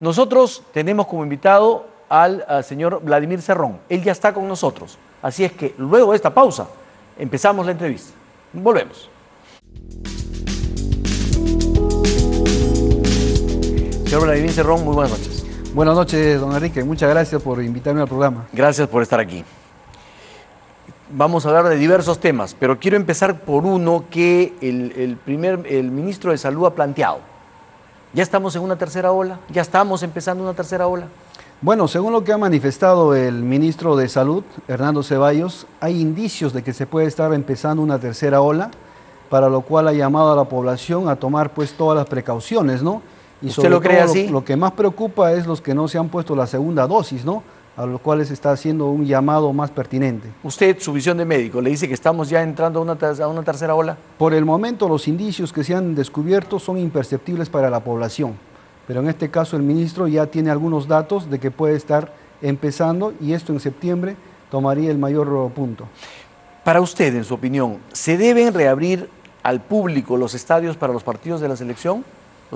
Nosotros tenemos como invitado al señor Vladimir Cerrón. Él ya está con nosotros. Así es que luego de esta pausa empezamos la entrevista. Volvemos. Señor Vladimir Cerrón, muy buenas noches. Buenas noches, don Enrique. Muchas gracias por invitarme al programa. Gracias por estar aquí. Vamos a hablar de diversos temas, pero quiero empezar por uno que el ministro de Salud ha planteado. ¿Ya estamos en una tercera ola? ¿Ya estamos empezando una tercera ola? Bueno, según lo que ha manifestado el ministro de Salud, Hernando Ceballos, hay indicios de que se puede estar empezando una tercera ola, para lo cual ha llamado a la población a tomar pues todas las precauciones, ¿no? Y ¿Usted lo cree así? Lo que más preocupa es los que no se han puesto la segunda dosis, ¿no? A los cuales se está haciendo un llamado más pertinente. Usted, su visión de médico, ¿le dice que estamos ya entrando a una tercera ola? Por el momento, los indicios que se han descubierto son imperceptibles para la población, pero en este caso el ministro ya tiene algunos datos de que puede estar empezando y esto en septiembre tomaría el mayor punto. Para usted, en su opinión, ¿se deben reabrir al público los estadios para los partidos de la selección?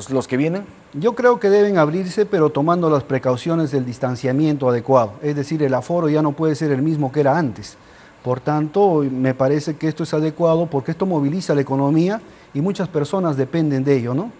¿Los que vienen? Yo creo que deben abrirse, pero tomando las precauciones del distanciamiento adecuado. Es decir, el aforo ya no puede ser el mismo que era antes. Por tanto, me parece que esto es adecuado porque esto moviliza la economía y muchas personas dependen de ello, ¿no?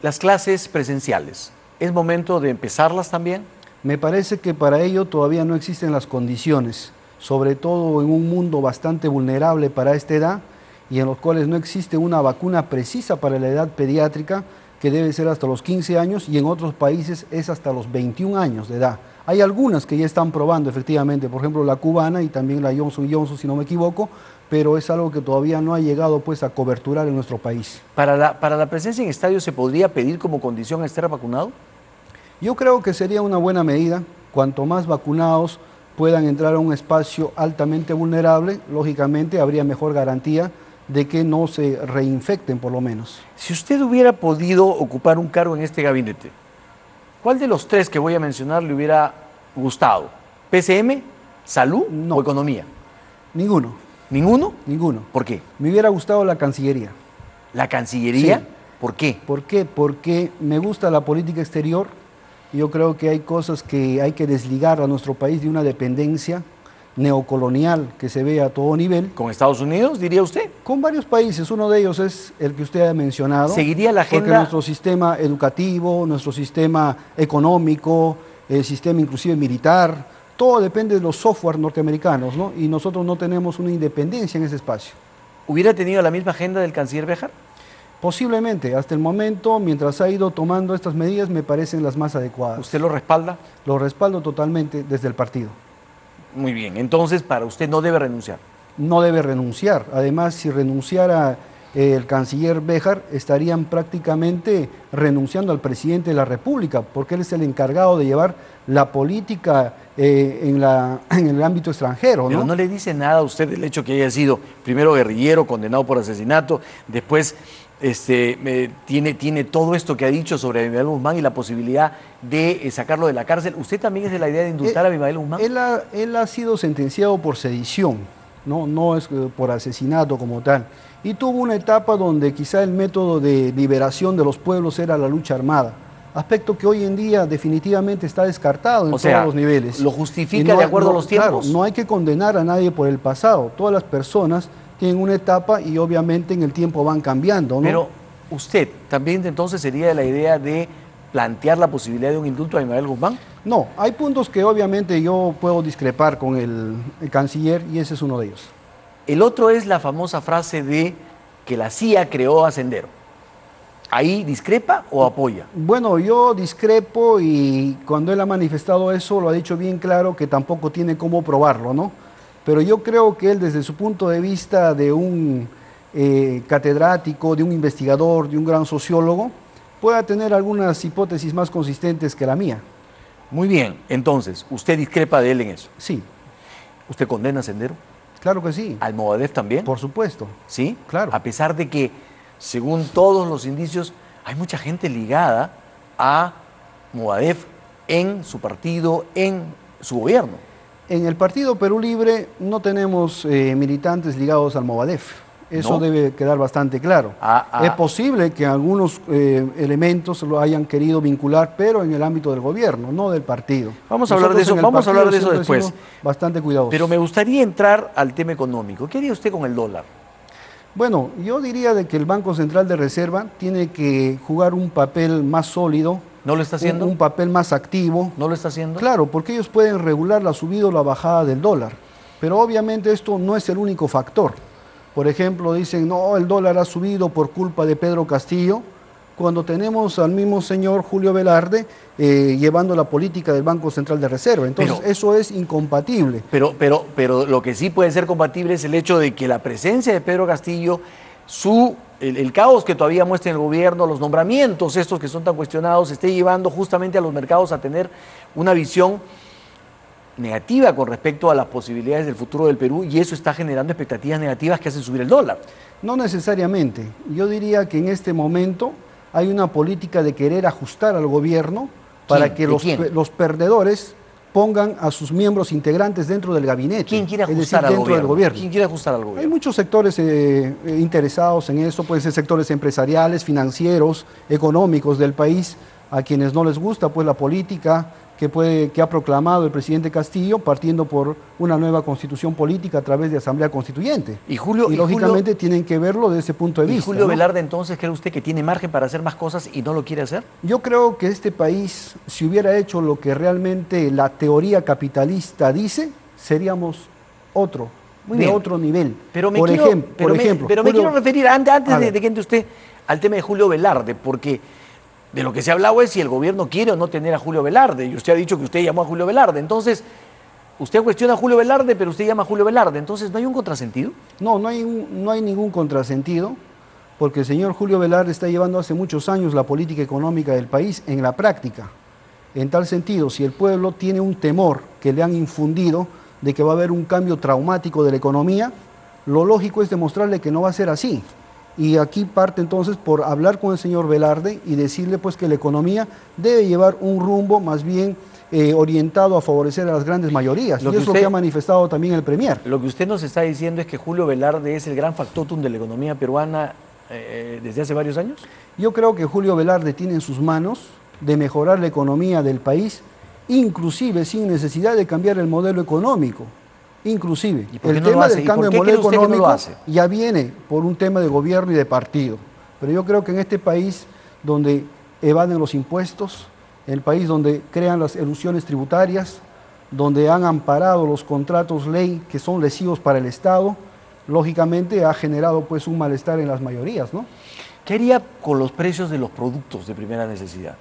Las clases presenciales, ¿es momento de empezarlas también? Me parece que para ello todavía no existen las condiciones, sobre todo en un mundo bastante vulnerable para esta edad y en los cuales no existe una vacuna precisa para la edad pediátrica, que debe ser hasta los 15 años y en otros países es hasta los 21 años de edad. Hay algunas que ya están probando efectivamente, por ejemplo la cubana y también la Johnson & Johnson, si no me equivoco, pero es algo que todavía no ha llegado pues a coberturar en nuestro país. ¿Para la presencia en estadios se podría pedir como condición estar vacunado? Yo creo que sería una buena medida. Cuanto más vacunados puedan entrar a un espacio altamente vulnerable, lógicamente habría mejor garantía de que no se reinfecten por lo menos. Si usted hubiera podido ocupar un cargo en este gabinete, ¿cuál de los tres que voy a mencionar le hubiera gustado? ¿PCM, salud o economía? Ninguno. ¿Ninguno? Ninguno. ¿Por qué? Me hubiera gustado la Cancillería. ¿La Cancillería? Sí. ¿Por qué? ¿Por qué? Porque me gusta la política exterior. Yo creo que hay cosas que hay que desligar a nuestro país de una dependencia neocolonial que se ve a todo nivel. ¿Con Estados Unidos, diría usted? Con varios países, uno de ellos es el que usted ha mencionado. ¿Seguiría la agenda? Porque nuestro sistema educativo, nuestro sistema económico, el sistema inclusive militar, todo depende de los software norteamericanos, ¿no? Y nosotros no tenemos una independencia en ese espacio. ¿Hubiera tenido la misma agenda del canciller Béjar? Posiblemente, hasta el momento, mientras ha ido tomando estas medidas, me parecen las más adecuadas. ¿Usted lo respalda? Lo respaldo totalmente desde el partido. Muy bien, entonces para usted no debe renunciar. No debe renunciar. Además, si renunciara el canciller Béjar, estarían prácticamente renunciando al presidente de la República, porque él es el encargado de llevar la política en el ámbito extranjero, ¿no? Pero no le dice nada a usted del hecho que haya sido primero guerrillero, condenado por asesinato, después tiene todo esto que ha dicho sobre Abimael Guzmán y la posibilidad de sacarlo de la cárcel. ¿Usted también es de la idea de indultar a Abimael Guzmán? Él ha sido sentenciado por sedición, no es por asesinato como tal. Y tuvo una etapa donde quizá el método de liberación de los pueblos era la lucha armada. Aspecto que hoy en día definitivamente está descartado en todos los niveles. ¿Lo justifica de acuerdo a los tiempos? Claro, no hay que condenar a nadie por el pasado. Todas las personas tienen una etapa y obviamente en el tiempo van cambiando, ¿no? Pero usted también entonces sería de la idea de plantear la posibilidad de un indulto a Abimael Guzmán. No, hay puntos que obviamente yo puedo discrepar con el canciller y ese es uno de ellos. El otro es la famosa frase de que la CIA creó a Sendero. ¿Ahí discrepa o apoya? Bueno, yo discrepo y cuando él ha manifestado eso lo ha dicho bien claro que tampoco tiene cómo probarlo, ¿no? Pero yo creo que él desde su punto de vista de un catedrático, de un investigador, de un gran sociólogo, pueda tener algunas hipótesis más consistentes que la mía. Muy bien, entonces, ¿usted discrepa de él en eso? Sí. ¿Usted condena a Sendero? Claro que sí. ¿Al Movadef también? Por supuesto. ¿Sí? Claro. A pesar de que, según todos los indicios, hay mucha gente ligada a Movadef en su partido, en su gobierno. En el Partido Perú Libre no tenemos militantes ligados al Movadef. Eso ¿no? debe quedar bastante claro. Es posible que algunos elementos lo hayan querido vincular, pero en el ámbito del gobierno, no del partido. Vamos a hablar de eso, vamos a hablar de eso siempre después. hemos sido bastante cuidadosos. Pero me gustaría entrar al tema económico. ¿Qué haría usted con el dólar? Bueno, yo diría de que el Banco Central de Reserva tiene que jugar un papel más sólido. ¿No lo está haciendo? Un papel más activo. ¿No lo está haciendo? Claro, porque ellos pueden regular la subida o la bajada del dólar. Pero obviamente esto no es el único factor. Por ejemplo, dicen, no, el dólar ha subido por culpa de Pedro Castillo, cuando tenemos al mismo señor Julio Velarde llevando la política del Banco Central de Reserva. Entonces, eso es incompatible. Pero lo que sí puede ser compatible es el hecho de que la presencia de Pedro Castillo, el caos que todavía muestra en el gobierno, los nombramientos estos que son tan cuestionados, esté llevando justamente a los mercados a tener una visión negativa con respecto a las posibilidades del futuro del Perú, y eso está generando expectativas negativas que hacen subir el dólar. No necesariamente. Yo diría que en este momento hay una política de querer ajustar al gobierno para que los perdedores pongan a sus miembros integrantes dentro del gabinete. ¿Quién quiere ajustar al gobierno? ¿Quién quiere ajustar al gobierno? Hay muchos sectores interesados en eso, pueden ser sectores empresariales, financieros, económicos del país, a quienes no les gusta pues la política que ha proclamado el presidente Castillo, partiendo por una nueva constitución política a través de Asamblea Constituyente. Y lógicamente tienen que verlo desde ese punto de vista. ¿Y Julio Velarde entonces cree usted que tiene margen para hacer más cosas y no lo quiere hacer? Yo creo que este país, si hubiera hecho lo que realmente la teoría capitalista dice, seríamos otro nivel. Pero me quiero referir, antes de que entre usted, al tema de Julio Velarde, porque de lo que se ha hablado es si el gobierno quiere o no tener a Julio Velarde, y usted ha dicho que usted llamó a Julio Velarde. Entonces, usted cuestiona a Julio Velarde, pero usted llama a Julio Velarde. Entonces, ¿no hay un contrasentido? No hay ningún contrasentido, porque el señor Julio Velarde está llevando hace muchos años la política económica del país en la práctica. En tal sentido, si el pueblo tiene un temor que le han infundido de que va a haber un cambio traumático de la economía, lo lógico es demostrarle que no va a ser así. Y aquí parte entonces por hablar con el señor Velarde y decirle pues que la economía debe llevar un rumbo más bien orientado a favorecer a las grandes mayorías. Y es lo que ha manifestado también el Premier. Lo que usted nos está diciendo es que Julio Velarde es el gran factotum de la economía peruana desde hace varios años. Yo creo que Julio Velarde tiene en sus manos de mejorar la economía del país, inclusive sin necesidad de cambiar el modelo económico. Inclusive, el tema del cambio de modelo económico ya viene por un tema de gobierno y de partido. Pero yo creo que en este país donde evaden los impuestos, el país donde crean las elusiones tributarias, donde han amparado los contratos ley que son lesivos para el Estado, lógicamente ha generado pues un malestar en las mayorías, ¿no? ¿Qué haría con los precios de los productos de primera necesidad?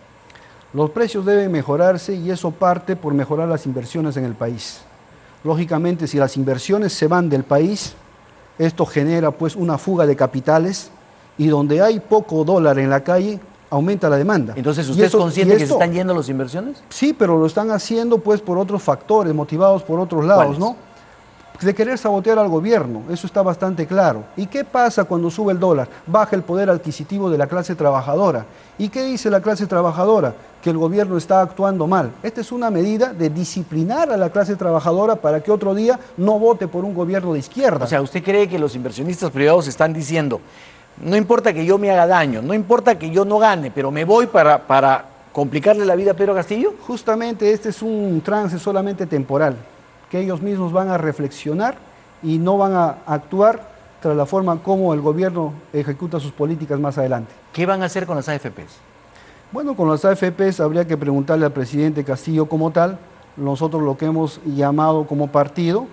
Los precios deben mejorarse y eso parte por mejorar las inversiones en el país. Lógicamente, si las inversiones se van del país, esto genera pues una fuga de capitales y donde hay poco dólar en la calle, aumenta la demanda. Entonces, ¿usted es consciente que se están yendo las inversiones? Sí, pero lo están haciendo pues por otros factores, motivados por otros lados, ¿no? De querer sabotear al gobierno, eso está bastante claro. ¿Y qué pasa cuando sube el dólar? Baja el poder adquisitivo de la clase trabajadora. ¿Y qué dice la clase trabajadora? Que el gobierno está actuando mal. Esta es una medida de disciplinar a la clase trabajadora para que otro día no vote por un gobierno de izquierda. O sea, ¿usted cree que los inversionistas privados están diciendo, no importa que yo me haga daño, no importa que yo no gane, pero me voy para complicarle la vida a Pedro Castillo? Justamente este es un trance solamente temporal, que ellos mismos van a reflexionar y no van a actuar tras la forma como el gobierno ejecuta sus políticas más adelante. ¿Qué van a hacer con las AFPs? Bueno, con las AFPs habría que preguntarle al presidente Castillo como tal. Nosotros lo que hemos llamado como partido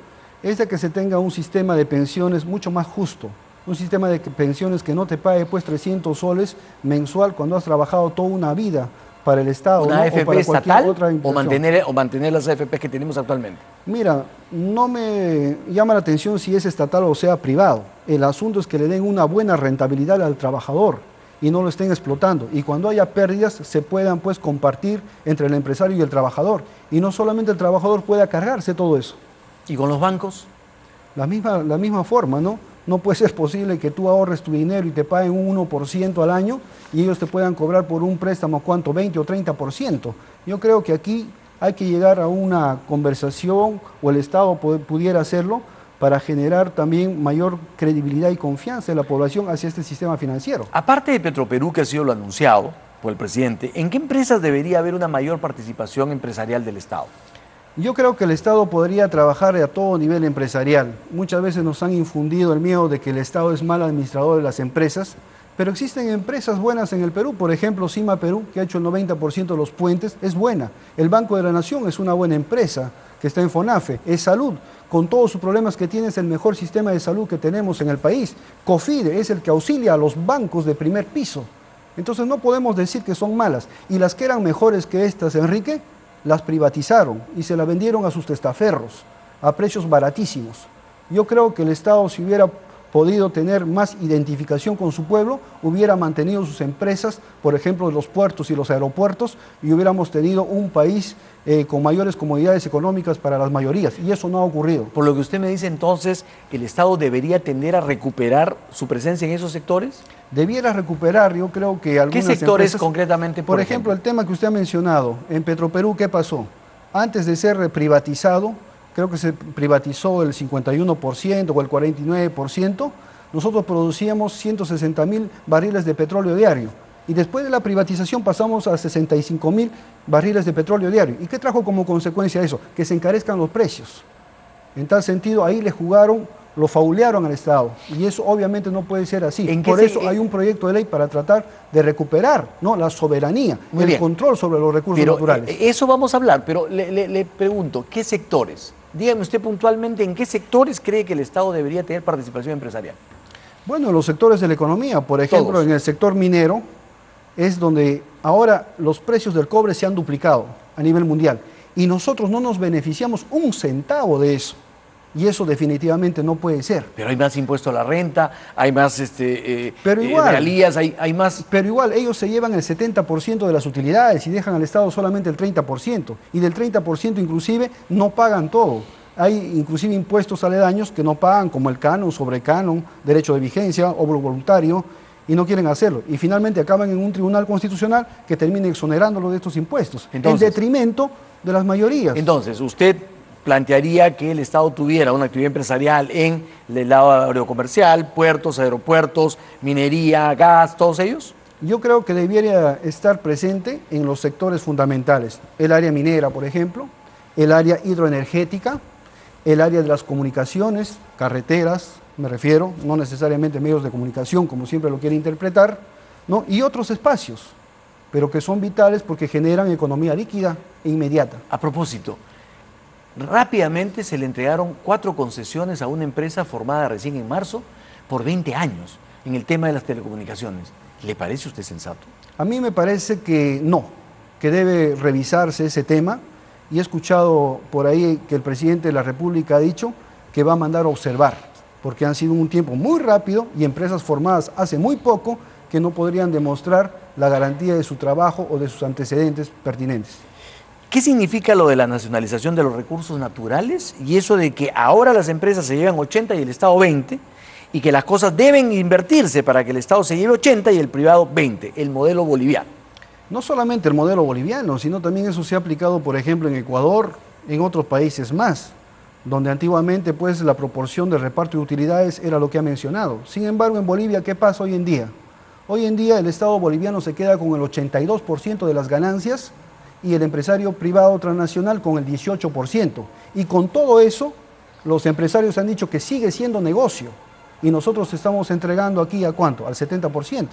es de que se tenga un sistema de pensiones mucho más justo, un sistema de pensiones que no te pague pues 300 soles mensual cuando has trabajado toda una vida para el Estado. ¿Una ¿no? AFP o para estatal otra o mantener las AFPs que tenemos actualmente? Mira, no me llama la atención si es estatal o sea privado. El asunto es que le den una buena rentabilidad al trabajador y no lo estén explotando. Y cuando haya pérdidas se puedan pues compartir entre el empresario y el trabajador. Y no solamente el trabajador pueda cargarse todo eso. ¿Y con los bancos? La misma forma, ¿no? No puede ser posible que tú ahorres tu dinero y te paguen un 1% al año y ellos te puedan cobrar por un préstamo, ¿cuánto? 20 o 30%. Yo creo que aquí hay que llegar a una conversación, o el Estado pudiera hacerlo, para generar también mayor credibilidad y confianza de la población hacia este sistema financiero. Aparte de Petroperú, que ha sido lo anunciado por el presidente, ¿en qué empresas debería haber una mayor participación empresarial del Estado? Yo creo que el Estado podría trabajar a todo nivel empresarial. Muchas veces nos han infundido el miedo de que el Estado es mal administrador de las empresas, pero existen empresas buenas en el Perú. Por ejemplo, Cima Perú, que ha hecho el 90% de los puentes, es buena. El Banco de la Nación es una buena empresa que está en FONAFE. Es Salud, con todos sus problemas que tiene, es el mejor sistema de salud que tenemos en el país. COFIDE es el que auxilia a los bancos de primer piso. Entonces no podemos decir que son malas. Y las que eran mejores que estas, Enrique, las privatizaron y se las vendieron a sus testaferros a precios baratísimos. Yo creo que el Estado, si hubiera podido tener más identificación con su pueblo, hubiera mantenido sus empresas, por ejemplo, los puertos y los aeropuertos, y hubiéramos tenido un país con mayores comodidades económicas para las mayorías, y eso no ha ocurrido. Por lo que usted me dice, entonces, ¿el Estado debería tender a recuperar su presencia en esos sectores? Debiera recuperar, yo creo que algunas ¿Qué sectores empresas, concretamente, por ejemplo, el tema que usted ha mencionado, en Petroperú, ¿qué pasó? Antes de ser privatizado, creo que se privatizó el 51% o el 49%, nosotros producíamos 160.000 barriles de petróleo diario. Y después de la privatización pasamos a 65.000 barriles de petróleo diario. ¿Y qué trajo como consecuencia eso? Que se encarezcan los precios. En tal sentido, ahí le jugaron, lo faulearon al Estado. Y eso obviamente no puede ser así. Por eso hay un proyecto de ley para tratar de recuperar, ¿no?, la soberanía, el control sobre los recursos naturales. Eso vamos a hablar, pero le pregunto, ¿qué sectores? Dígame usted puntualmente, ¿en qué sectores cree que el Estado debería tener participación empresarial? Bueno, en los sectores de la economía, por ejemplo, todos. En el sector minero, es donde ahora los precios del cobre se han duplicado a nivel mundial. Y nosotros no nos beneficiamos un centavo de eso. Y eso definitivamente no puede ser. Pero hay más impuesto a la renta, hay más pero igual, regalías, hay más... Pero igual, ellos se llevan el 70% de las utilidades y dejan al Estado solamente el 30%. Y del 30% inclusive no pagan todo. Hay inclusive impuestos aledaños que no pagan, como el canon, sobrecanon, derecho de vigencia, obro voluntario, y no quieren hacerlo. Y finalmente acaban en un tribunal constitucional que termina exonerándolo de estos impuestos, en detrimento de las mayorías. Entonces, usted plantearía que el Estado tuviera una actividad empresarial en el lado aerocomercial, puertos, aeropuertos, minería, gas, todos ellos. Yo creo que debería estar presente en los sectores fundamentales. El área minera, por ejemplo, el área hidroenergética, el área de las comunicaciones, carreteras, me refiero, no necesariamente medios de comunicación, como siempre lo quiere interpretar, ¿no?, y otros espacios, pero que son vitales porque generan economía líquida e inmediata. A propósito, rápidamente se le entregaron 4 concesiones a una empresa formada recién en marzo por 20 años en el tema de las telecomunicaciones. ¿Le parece a usted sensato? A mí me parece que no, que debe revisarse ese tema, y he escuchado por ahí que el presidente de la República ha dicho que va a mandar a observar, porque han sido un tiempo muy rápido y empresas formadas hace muy poco que no podrían demostrar la garantía de su trabajo o de sus antecedentes pertinentes. ¿Qué significa lo de la nacionalización de los recursos naturales y eso de que ahora las empresas se llevan 80 y el Estado 20 y que las cosas deben invertirse para que el Estado se lleve 80 y el privado 20, el modelo boliviano? No solamente el modelo boliviano, sino también eso se ha aplicado, por ejemplo, en Ecuador, en otros países más, donde antiguamente pues la proporción de reparto de utilidades era lo que ha mencionado. Sin embargo, en Bolivia, ¿qué pasa hoy en día? Hoy en día el Estado boliviano se queda con el 82% de las ganancias y el empresario privado transnacional con el 18%. Y con todo eso, los empresarios han dicho que sigue siendo negocio y nosotros estamos entregando aquí ¿a cuánto? Al 70%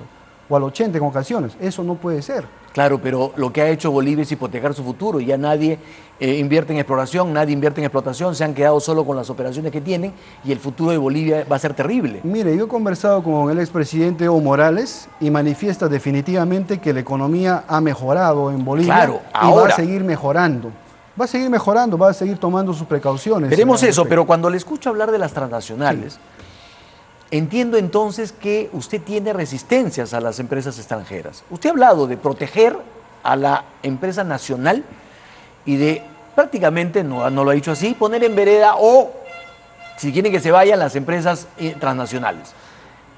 o al 80% en ocasiones. Eso no puede ser. Claro, pero lo que ha hecho Bolivia es hipotecar su futuro. Ya nadie invierte en exploración, nadie invierte en explotación, se han quedado solo con las operaciones que tienen y el futuro de Bolivia va a ser terrible. Mire, yo he conversado con el expresidente Evo Morales y manifiesta definitivamente que la economía ha mejorado en Bolivia. Claro, y va a seguir mejorando. Va a seguir mejorando, va a seguir tomando sus precauciones. Veremos eso, pero cuando le escucho hablar de las transnacionales, sí, entiendo entonces que usted tiene resistencias a las empresas extranjeras. Usted ha hablado de proteger a la empresa nacional y de prácticamente, no lo ha dicho así, poner en vereda o, si quieren que se vayan, las empresas transnacionales.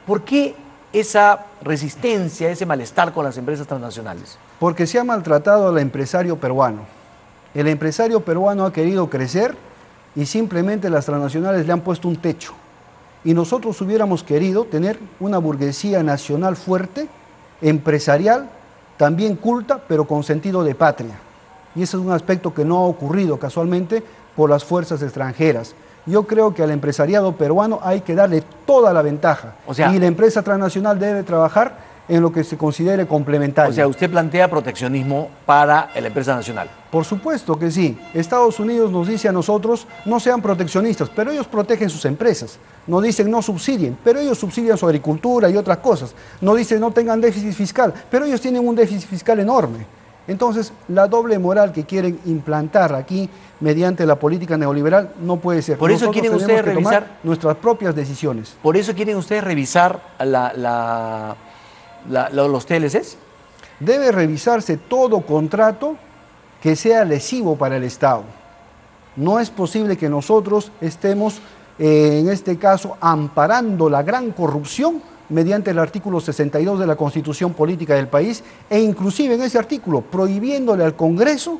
¿Por qué esa resistencia, ese malestar con las empresas transnacionales? Porque se ha maltratado al empresario peruano. El empresario peruano ha querido crecer y simplemente las transnacionales le han puesto un techo. Y nosotros hubiéramos querido tener una burguesía nacional fuerte, empresarial, también culta, pero con sentido de patria. Y ese es un aspecto que no ha ocurrido casualmente por las fuerzas extranjeras. Yo creo que al empresariado peruano hay que darle toda la ventaja. O sea, y la empresa transnacional debe trabajar en lo que se considere complementario. O sea, usted plantea proteccionismo para la empresa nacional. Por supuesto que sí. Estados Unidos nos dice a nosotros, no sean proteccionistas, pero ellos protegen sus empresas. Nos dicen no subsidien, pero ellos subsidian su agricultura y otras cosas. Nos dicen no tengan déficit fiscal, pero ellos tienen un déficit fiscal enorme. Entonces, la doble moral que quieren implantar aquí mediante la política neoliberal no puede ser. Por eso quieren ustedes revisar nuestras propias decisiones. Por eso quieren ustedes revisar los TLCs. Debe revisarse todo contrato que sea lesivo para el Estado. No es posible que nosotros estemos, en este caso, amparando la gran corrupción mediante el artículo 62 de la Constitución Política del país, e inclusive en ese artículo prohibiéndole al Congreso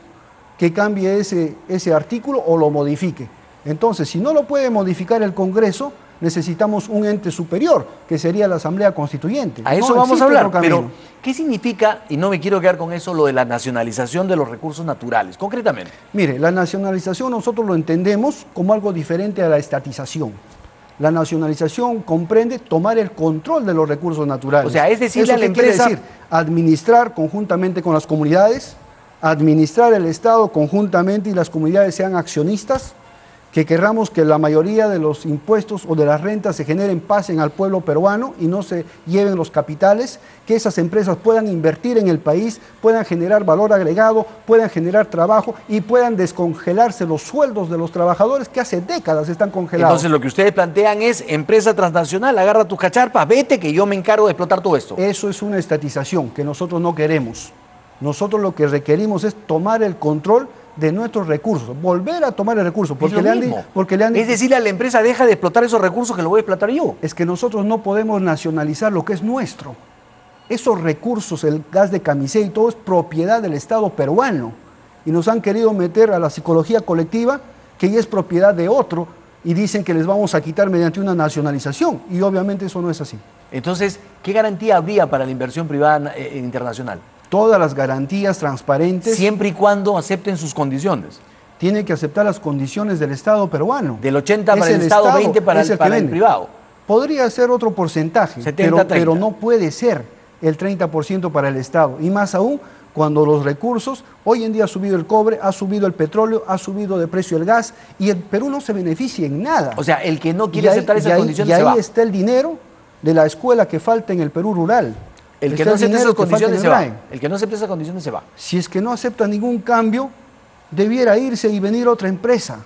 que cambie ese artículo o lo modifique. Entonces, si no lo puede modificar el Congreso, necesitamos un ente superior, que sería la Asamblea Constituyente. A eso vamos a hablar, pero ¿qué significa, y no me quiero quedar con eso, lo de la nacionalización de los recursos naturales, concretamente? Mire, la nacionalización nosotros lo entendemos como algo diferente a la estatización. La nacionalización comprende tomar el control de los recursos naturales. O sea, es decirle a la empresa... Quiere decir administrar conjuntamente con las comunidades, administrar el Estado conjuntamente y las comunidades sean accionistas, que querramos que la mayoría de los impuestos o de las rentas se generen, pasen al pueblo peruano y no se lleven los capitales, que esas empresas puedan invertir en el país, puedan generar valor agregado, puedan generar trabajo y puedan descongelarse los sueldos de los trabajadores que hace décadas están congelados. Entonces lo que ustedes plantean es empresa transnacional, agarra tus cacharpas, vete que yo me encargo de explotar todo esto. Eso es una estatización que nosotros no queremos. Nosotros lo que requerimos es tomar el control de nuestros recursos, volver a tomar el recurso, porque es decirle a la empresa, deja de explotar esos recursos que lo voy a explotar yo. Es que nosotros no podemos nacionalizar lo que es nuestro. Esos recursos, el gas de Camisea y todo, es propiedad del Estado peruano, y nos han querido meter a la psicología colectiva que ya es propiedad de otro, y dicen que les vamos a quitar mediante una nacionalización, y obviamente eso no es así. Entonces, ¿qué garantía habría para la inversión privada internacional? Todas las garantías transparentes. Siempre y cuando acepten sus condiciones. Tiene que aceptar las condiciones del Estado peruano. Del 80 para el Estado, 20 para el privado. Podría ser otro porcentaje, 70, pero no puede ser el 30% para el Estado. Y más aún cuando los recursos, hoy en día ha subido el cobre, ha subido el petróleo, ha subido de precio el gas, y el Perú no se beneficia en nada. O sea, el que no quiere aceptar esas condiciones se va. Y ahí está el dinero de la escuela que falta en el Perú rural. El que no acepte esas condiciones se va. El que no acepte esas condiciones se va. Si es que no acepta ningún cambio, debiera irse y venir otra empresa.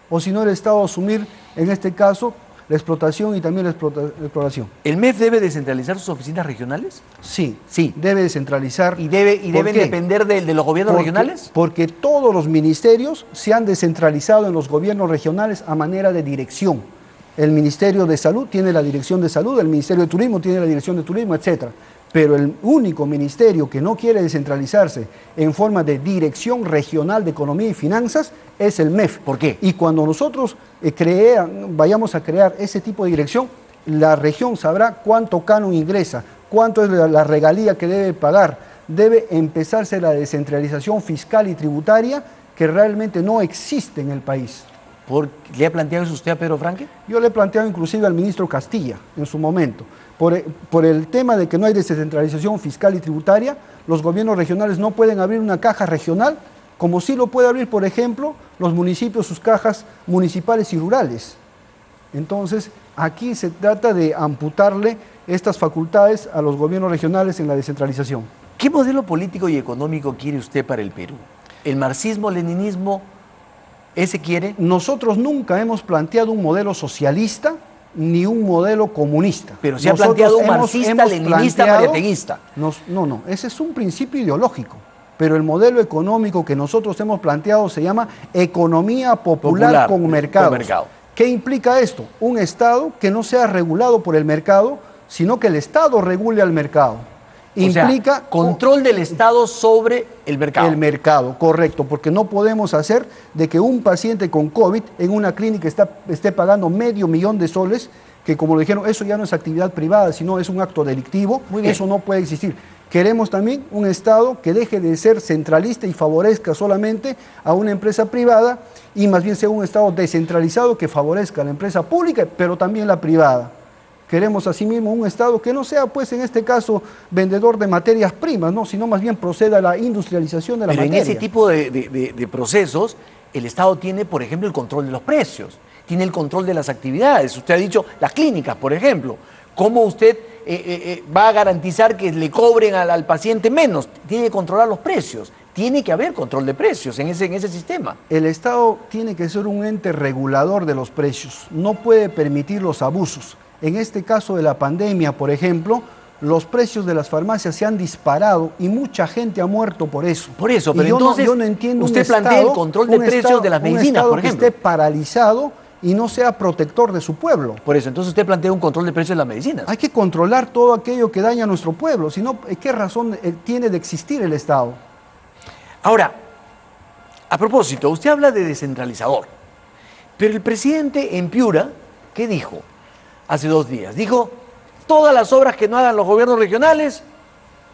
O si no, el Estado asumir, en este caso, la explotación y también la exploración. ¿El MEF debe descentralizar sus oficinas regionales? Sí, debe descentralizar. ¿Y deben depender de los gobiernos regionales? Porque todos los ministerios se han descentralizado en los gobiernos regionales a manera de dirección. El Ministerio de Salud tiene la dirección de salud, el Ministerio de Turismo tiene la dirección de turismo, etcétera. Pero el único ministerio que no quiere descentralizarse en forma de dirección regional de economía y finanzas es el MEF. ¿Por qué? Y cuando nosotros vayamos a crear ese tipo de dirección, la región sabrá cuánto canon ingresa, cuánto es la regalía que debe pagar. Debe empezarse la descentralización fiscal y tributaria que realmente no existe en el país. ¿Le ha planteado eso usted a Pedro Franque? Yo le he planteado inclusive al ministro Castilla en su momento. Por el tema de que no hay descentralización fiscal y tributaria, los gobiernos regionales no pueden abrir una caja regional, como sí lo puede abrir, por ejemplo, los municipios, sus cajas municipales y rurales. Entonces, aquí se trata de amputarle estas facultades a los gobiernos regionales en la descentralización. ¿Qué modelo político y económico quiere usted para el Perú? ¿El marxismo-leninismo ese quiere? Nosotros nunca hemos planteado un modelo socialista ni un modelo comunista. Pero se ha planteado un marxista, leninista, mariateguista. No, ese es un principio ideológico. Pero el modelo económico que nosotros hemos planteado se llama economía popular con mercados. ¿Qué implica esto? Un Estado que no sea regulado por el mercado, sino que el Estado regule al mercado. implica... O sea, control del Estado sobre el mercado. El mercado, correcto, porque no podemos hacer de que un paciente con COVID en una clínica esté pagando $500,000 que, como lo dijeron, eso ya no es actividad privada, sino es un acto delictivo. Muy bien. Eso no puede existir. Queremos también un Estado que deje de ser centralista y favorezca solamente a una empresa privada y más bien sea un Estado descentralizado que favorezca a la empresa pública, pero también la privada. Queremos asimismo un Estado que no sea, pues en este caso, vendedor de materias primas, ¿no? Sino más bien proceda a la industrialización de la materia. Pero en ese tipo de procesos, el Estado tiene, por ejemplo, el control de los precios, tiene el control de las actividades. Usted ha dicho las clínicas, por ejemplo. ¿Cómo usted va a garantizar que le cobren al paciente menos? Tiene que controlar los precios. Tiene que haber control de precios en ese sistema. El Estado tiene que ser un ente regulador de los precios. No puede permitir los abusos. En este caso de la pandemia, por ejemplo, los precios de las farmacias se han disparado y mucha gente ha muerto por eso. Por eso, pero entonces yo no entiendo usted plantea el control de precios de las medicinas, por ejemplo. Que esté paralizado y no sea protector de su pueblo. Por eso, entonces usted plantea un control de precios de las medicinas. Hay que controlar todo aquello que daña a nuestro pueblo, si no, ¿qué razón tiene de existir el Estado? Ahora, a propósito, usted habla de descentralizador, pero el presidente en Piura, ¿qué dijo? Hace 2 días, dijo, todas las obras que no hagan los gobiernos regionales,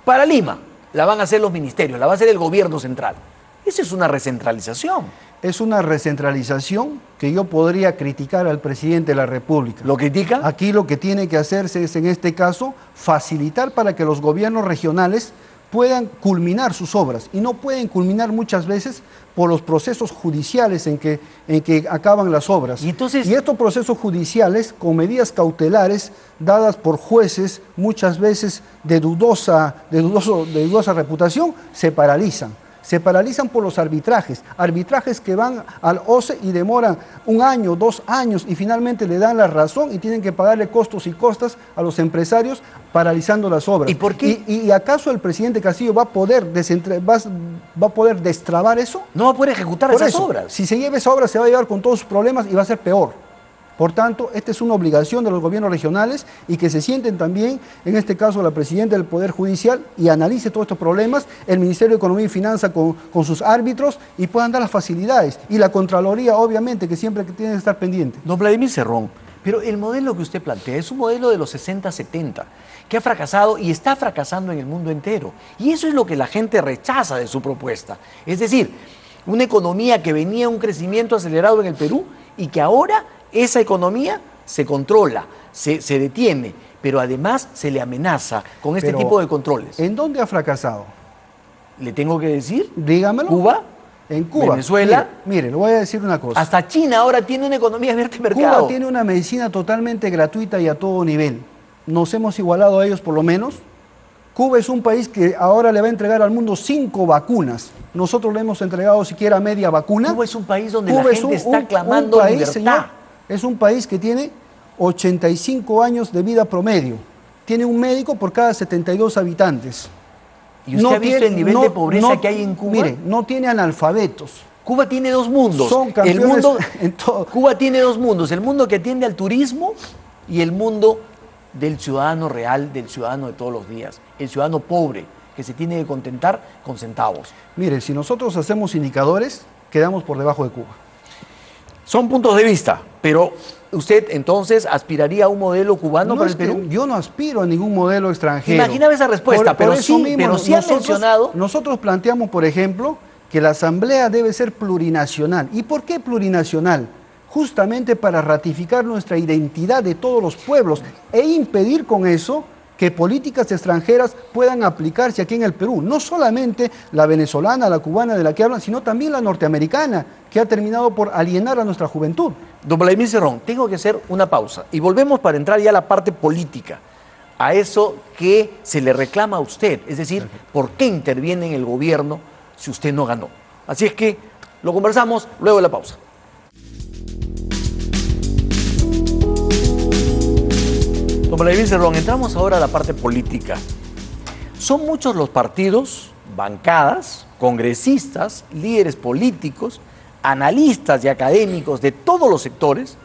para Lima, la van a hacer los ministerios, la va a hacer el gobierno central. Esa es una recentralización. Es una recentralización que yo podría criticar al presidente de la República. ¿Lo critica? Aquí lo que tiene que hacerse es, en este caso, facilitar para que los gobiernos regionales puedan culminar sus obras. Y no pueden culminar muchas veces por los procesos judiciales en que acaban las obras. Y estos procesos judiciales, con medidas cautelares dadas por jueces, muchas veces de dudosa reputación, se paralizan. Se paralizan por los arbitrajes que van al OCE y demoran 1 año, 2 años y finalmente le dan la razón y tienen que pagarle costos y costas a los empresarios paralizando las obras. ¿Y por qué? ¿Y acaso el presidente Castillo va a poder destrabar eso? No va a poder ejecutar esas obras. Si se lleva esa obra se va a llevar con todos sus problemas y va a ser peor. Por tanto, esta es una obligación de los gobiernos regionales y que se sienten también, en este caso la presidenta del Poder Judicial, y analice todos estos problemas, el Ministerio de Economía y Finanzas con sus árbitros y puedan dar las facilidades. Y la Contraloría, obviamente, que siempre tiene que estar pendiente. Don Vladimir Cerrón, pero el modelo que usted plantea es un modelo de los 60, 70, que ha fracasado y está fracasando en el mundo entero. Y eso es lo que la gente rechaza de su propuesta. Es decir, una economía que venía a un crecimiento acelerado en el Perú y que ahora esa economía se controla, se detiene, pero además se le amenaza con este tipo de controles. ¿En dónde ha fracasado? ¿Le tengo que decir? Dígamelo. ¿Cuba? En Cuba. Venezuela. Mire, le voy a decir una cosa. Hasta China ahora tiene una economía abierta de mercado. Cuba tiene una medicina totalmente gratuita y a todo nivel. Nos hemos igualado a ellos por lo menos. Cuba es un país que ahora le va a entregar al mundo 5 vacunas. Nosotros le hemos entregado siquiera media vacuna. Cuba es un país donde la gente está clamando país, libertad. Señor, es un país que tiene 85 años de vida promedio. Tiene un médico por cada 72 habitantes. ¿Y usted ha visto el nivel de pobreza que hay en Cuba? Mire, no tiene analfabetos. Cuba tiene 2 mundos. Son campeones en todo. Cuba tiene 2 mundos, el mundo que atiende al turismo y el mundo del ciudadano real, del ciudadano de todos los días, el ciudadano pobre, que se tiene que contentar con centavos. Mire, si nosotros hacemos indicadores, quedamos por debajo de Cuba. Son puntos de vista, pero usted entonces aspiraría a un modelo cubano para el Perú. Yo no aspiro a ningún modelo extranjero. Imaginaba esa respuesta, pero sí ha mencionado. Nosotros planteamos, por ejemplo, que la Asamblea debe ser plurinacional. ¿Y por qué plurinacional? Justamente para ratificar nuestra identidad de todos los pueblos e impedir con eso que políticas extranjeras puedan aplicarse aquí en el Perú. No solamente la venezolana, la cubana de la que hablan, sino también la norteamericana, que ha terminado por alienar a nuestra juventud. Don Vladimir Cerrón, tengo que hacer una pausa y volvemos para entrar ya a la parte política, a eso que se le reclama a usted, es decir, ¿por qué interviene en el gobierno si usted no ganó? Así es que lo conversamos luego de la pausa. Don Vladimir Cerrón, entramos ahora a la parte política. Son muchos los partidos, bancadas, congresistas, líderes políticos, analistas y académicos de todos los sectores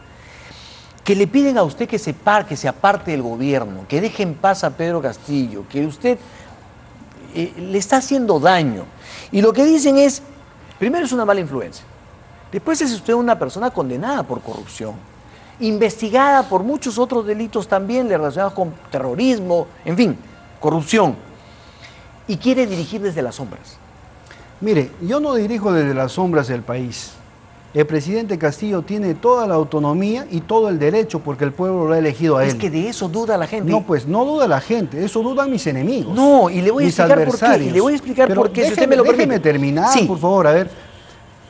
que le piden a usted que se aparte del gobierno, que deje en paz a Pedro Castillo, que usted le está haciendo daño. Y lo que dicen es, primero es una mala influencia, después es usted una persona condenada por corrupción, investigada por muchos otros delitos también relacionados con terrorismo, en fin, corrupción, y quiere dirigir desde las sombras. Mire, yo no dirijo desde las sombras del país. El presidente Castillo tiene toda la autonomía y todo el derecho porque el pueblo lo ha elegido a él. Es que de eso duda la gente. No, pues no duda la gente, eso dudan mis enemigos. No, y le voy a explicar por qué. Y le voy a explicar Pero por qué, si usted me lo permite. Déjeme terminar, sí, por favor, a ver.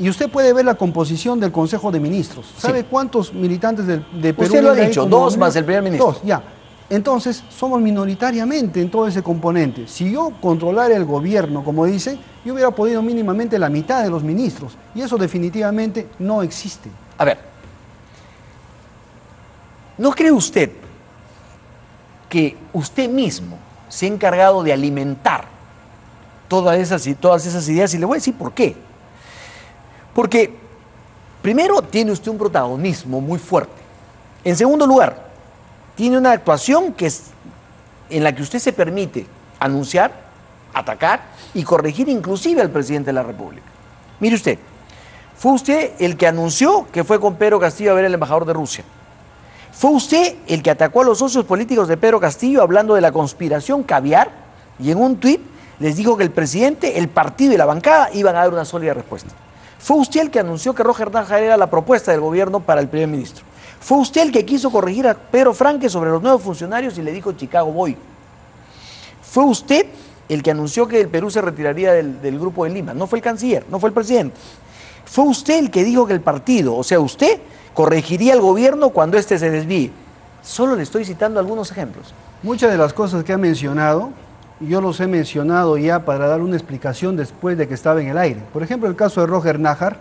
Y usted puede ver la composición del Consejo de Ministros. ¿Sabe cuántos militantes de Perú? Usted lo ha dicho, dos más el primer ministro. Dos, ya. Entonces, somos minoritariamente en todo ese componente. Si yo controlara el gobierno, como dice, yo hubiera podido mínimamente la mitad de los ministros. Y eso definitivamente no existe. A ver, ¿no cree usted que usted mismo se ha encargado de alimentar todas esas ideas? Y le voy a decir por qué. Porque, primero, tiene usted un protagonismo muy fuerte. En segundo lugar, tiene una actuación en la que usted se permite anunciar, atacar y corregir inclusive al presidente de la República. Mire usted, fue usted el que anunció que fue con Pedro Castillo a ver al embajador de Rusia. Fue usted el que atacó a los socios políticos de Pedro Castillo hablando de la conspiración caviar y en un tuit les dijo que el presidente, el partido y la bancada iban a dar una sólida respuesta. Fue usted el que anunció que Roger Nájar era la propuesta del gobierno para el primer ministro. Fue usted el que quiso corregir a Pedro Franque sobre los nuevos funcionarios y le dijo Chicago voy. Fue usted el que anunció que el Perú se retiraría del Grupo de Lima. No fue el canciller, no fue el presidente. Fue usted el que dijo que el partido, o sea, usted corregiría al gobierno cuando éste se desvíe. Solo le estoy citando algunos ejemplos. Muchas de las cosas que ha mencionado, yo los he mencionado ya para dar una explicación después de que estaba en el aire. Por ejemplo, el caso de Roger Nájar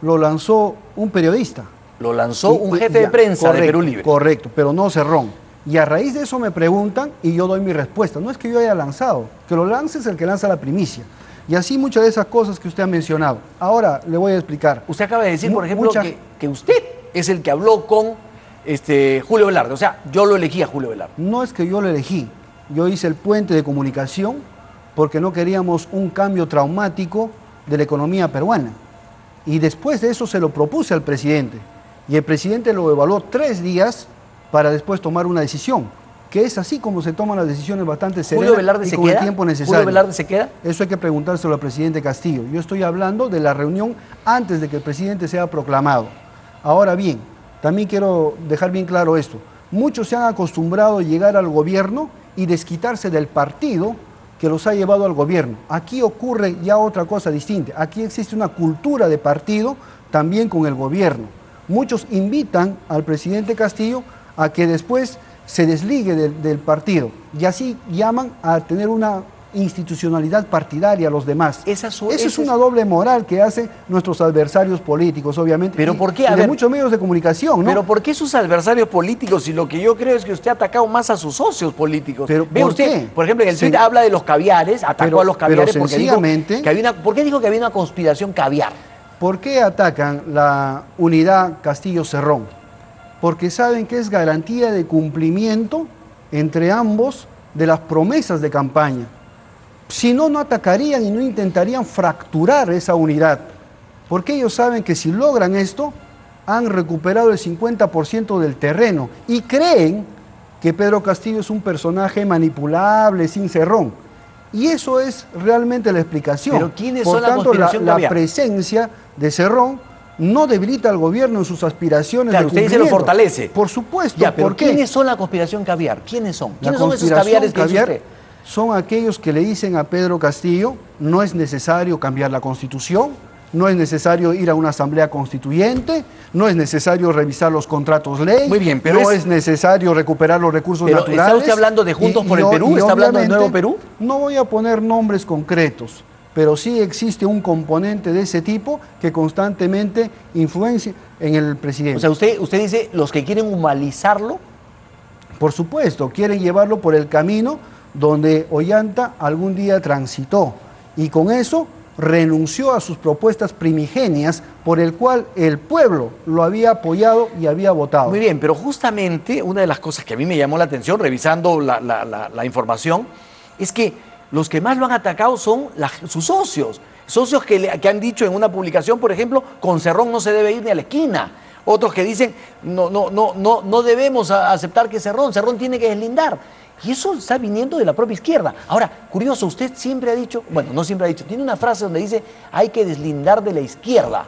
lo lanzó un periodista. Lo lanzó un jefe de prensa de Perú Libre. Correcto, pero no Cerrón. Y a raíz de eso me preguntan y yo doy mi respuesta. No es que yo haya lanzado, que lo lance es el que lanza la primicia. Y así muchas de esas cosas que usted ha mencionado. Ahora le voy a explicar. Usted acaba de decir, por ejemplo, que usted es el que habló con Julio Velarde. O sea, yo lo elegí a Julio Velarde. No es que yo lo elegí. Yo hice el puente de comunicación porque no queríamos un cambio traumático de la economía peruana. Y después de eso se lo propuse al presidente. Y el presidente lo evaluó 3 días para después tomar una decisión, que es así como se toman las decisiones bastante serenas y con el tiempo necesario. ¿Julio Velarde se queda? Eso hay que preguntárselo al presidente Castillo. Yo estoy hablando de la reunión antes de que el presidente sea proclamado. Ahora bien, también quiero dejar bien claro esto. Muchos se han acostumbrado a llegar al gobierno y desquitarse del partido que los ha llevado al gobierno. Aquí ocurre ya otra cosa distinta. Aquí existe una cultura de partido también con el gobierno. Muchos invitan al presidente Castillo a que después se desligue del partido y así llaman a tener una institucionalidad partidaria a los demás. Esa es una doble moral que hacen nuestros adversarios políticos, obviamente. ¿Pero por qué? Y de muchos medios de comunicación, ¿no? ¿Pero por qué sus adversarios políticos? Y lo que yo creo es que usted ha atacado más a sus socios políticos. ¿Pero ¿Ve usted? qué? Por ejemplo, en el tweet habla de los caviares, atacó a los caviares porque dijo que había ¿por qué dijo que había una conspiración caviar? ¿Por qué atacan la unidad Castillo-Cerrón? Porque saben que es garantía de cumplimiento entre ambos de las promesas de campaña. Si no, no atacarían y no intentarían fracturar esa unidad. Porque ellos saben que si logran esto, han recuperado el 50% del terreno y creen que Pedro Castillo es un personaje manipulable, sin Cerrón. Y eso es realmente la explicación. ¿Pero quiénes Por son la tanto, conspiración la presencia de Cerrón no debilita al gobierno en sus aspiraciones. Claro, usted dice lo fortalece. Por supuesto. Ya, pero ¿por qué? ¿quiénes son la conspiración caviar? ¿Quiénes son? ¿Quiénes La son esos caviares que dice usted? Son aquellos que le dicen a Pedro Castillo, no es necesario cambiar la Constitución, no es necesario ir a una asamblea constituyente, no es necesario revisar los contratos ley, muy bien, pero no es necesario recuperar los recursos naturales. ¿Está usted hablando de Juntos por el Perú? ¿Está hablando del Nuevo Perú? No voy a poner nombres concretos, pero sí existe un componente de ese tipo que constantemente influencia en el presidente. O sea, usted dice los que quieren humanizarlo. Por supuesto, quieren llevarlo por el camino donde Ollanta algún día transitó y con eso renunció a sus propuestas primigenias por el cual el pueblo lo había apoyado y había votado. Muy bien, pero justamente una de las cosas que a mí me llamó la atención revisando la información es que Los que más lo han atacado son sus socios. Socios que han dicho en una publicación, por ejemplo, con Cerrón no se debe ir ni a la esquina. Otros que dicen, no debemos aceptar que Cerrón tiene que deslindar. Y eso está viniendo de la propia izquierda. Ahora, curioso, usted siempre ha dicho, bueno, no siempre ha dicho, tiene una frase donde dice, hay que deslindar de la izquierda,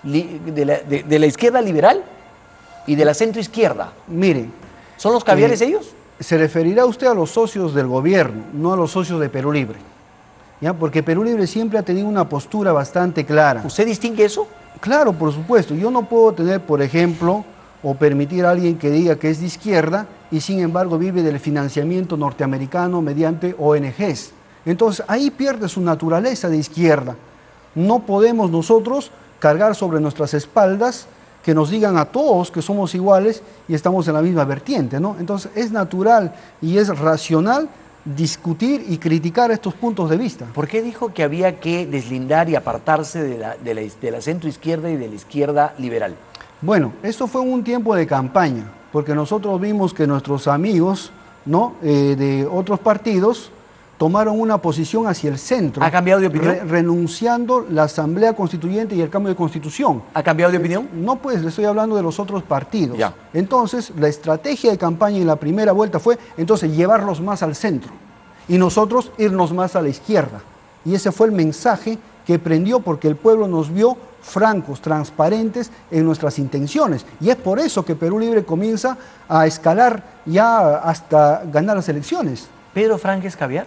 de la izquierda liberal y de la centroizquierda. Mire. ¿Son los caviares ellos? Se referirá usted a los socios del gobierno, no a los socios de Perú Libre. ¿Ya? Porque Perú Libre siempre ha tenido una postura bastante clara. ¿Usted distingue eso? Claro, por supuesto. Yo no puedo tener, por ejemplo, o permitir a alguien que diga que es de izquierda y sin embargo vive del financiamiento norteamericano mediante ONGs. Entonces ahí pierde su naturaleza de izquierda. No podemos nosotros cargar sobre nuestras espaldas que nos digan a todos que somos iguales y estamos en la misma vertiente, ¿no? Entonces es natural y es racional discutir y criticar estos puntos de vista. ¿Por qué dijo que había que deslindar y apartarse de la centroizquierda y de la izquierda liberal? Bueno, esto fue un tiempo de campaña, porque nosotros vimos que nuestros amigos, ¿no?, de otros partidos tomaron una posición hacia el centro. ¿Ha cambiado de opinión? Renunciando la Asamblea Constituyente y el cambio de Constitución. ¿Ha cambiado de opinión? No, pues, le estoy hablando de los otros partidos. Ya. Entonces, la estrategia de campaña en la primera vuelta fue, entonces, llevarlos más al centro y nosotros irnos más a la izquierda. Y ese fue el mensaje que prendió porque el pueblo nos vio francos, transparentes en nuestras intenciones. Y es por eso que Perú Libre comienza a escalar ya hasta ganar las elecciones. ¿Pedro Franque es caviar?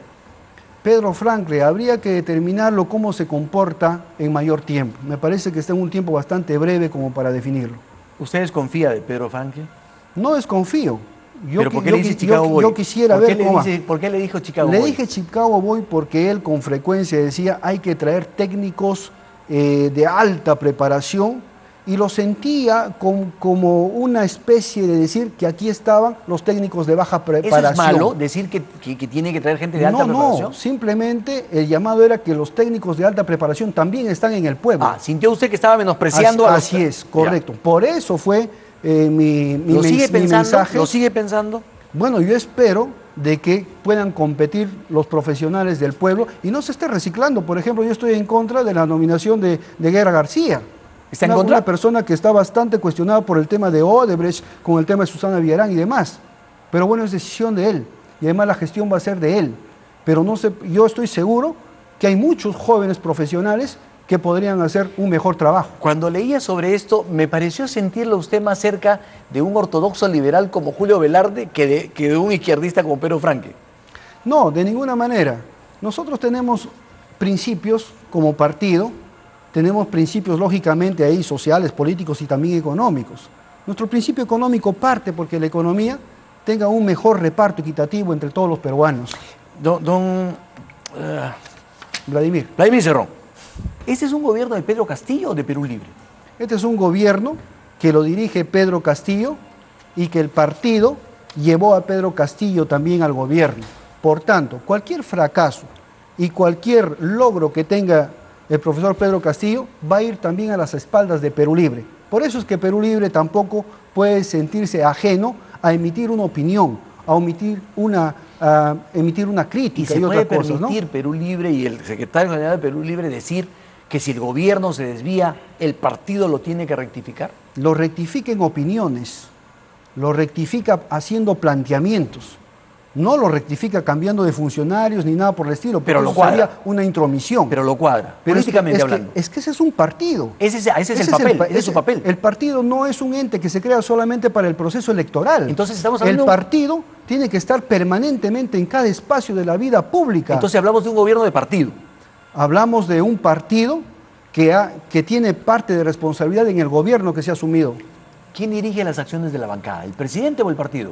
Pedro Franque, habría que determinarlo cómo se comporta en mayor tiempo. Me parece que está en un tiempo bastante breve como para definirlo. ¿Usted desconfía de Pedro Franque? No desconfío. ¿Pero por qué le dice Chicago Boy? Yo quisiera ver cómo... ¿Por qué le dijo Chicago Boy? Le dije Chicago Boy porque él con frecuencia decía hay que traer técnicos de alta preparación y lo sentía como una especie de decir que aquí estaban los técnicos de baja preparación. ¿Eso es malo, decir que tiene que traer gente de alta preparación? No, simplemente el llamado era que los técnicos de alta preparación también están en el pueblo. Ah, ¿sintió usted que estaba menospreciando a los... Así es, correcto. Ya. Por eso fue mi mensaje. ¿Lo sigue pensando? Bueno, yo espero de que puedan competir los profesionales del pueblo y no se esté reciclando. Por ejemplo, yo estoy en contra de la nominación de Guerra García. ¿Está en contra? Una persona que está bastante cuestionada por el tema de Odebrecht, con el tema de Susana Villarán y demás. Pero bueno, es decisión de él. Y además la gestión va a ser de él. Pero no sé, yo estoy seguro que hay muchos jóvenes profesionales que podrían hacer un mejor trabajo. Cuando leía sobre esto, me pareció sentirlo usted más cerca de un ortodoxo liberal como Julio Velarde que de un izquierdista como Pedro Franque. No, de ninguna manera. Nosotros tenemos principios como partido, tenemos principios lógicamente ahí sociales, políticos y también económicos. Nuestro principio económico parte porque la economía tenga un mejor reparto equitativo entre todos los peruanos. Vladimir Cerrón, ¿este es un gobierno de Pedro Castillo o de Perú Libre? Este es un gobierno que lo dirige Pedro Castillo y que el partido llevó a Pedro Castillo también al gobierno. Por tanto, cualquier fracaso y cualquier logro que tenga el profesor Pedro Castillo va a ir también a las espaldas de Perú Libre. Por eso es que Perú Libre tampoco puede sentirse ajeno a emitir una opinión, a emitir una crítica y otras cosas, ¿no? ¿Y se puede permitir Perú Libre y el secretario general de Perú Libre decir que si el gobierno se desvía, el partido lo tiene que rectificar? Lo rectifica en opiniones, lo rectifica haciendo planteamientos. No lo rectifica cambiando de funcionarios ni nada por el estilo, pero lo cuadra. Sería una intromisión. Pero lo cuadra, pero políticamente hablando. Es que ese es un partido. Ese es su papel. El partido no es un ente que se crea solamente para el proceso electoral. Entonces estamos hablando... El partido tiene que estar permanentemente en cada espacio de la vida pública. Entonces hablamos de un gobierno de partido. Hablamos de un partido que tiene parte de responsabilidad en el gobierno que se ha asumido. ¿Quién dirige las acciones de la bancada, el presidente o el partido?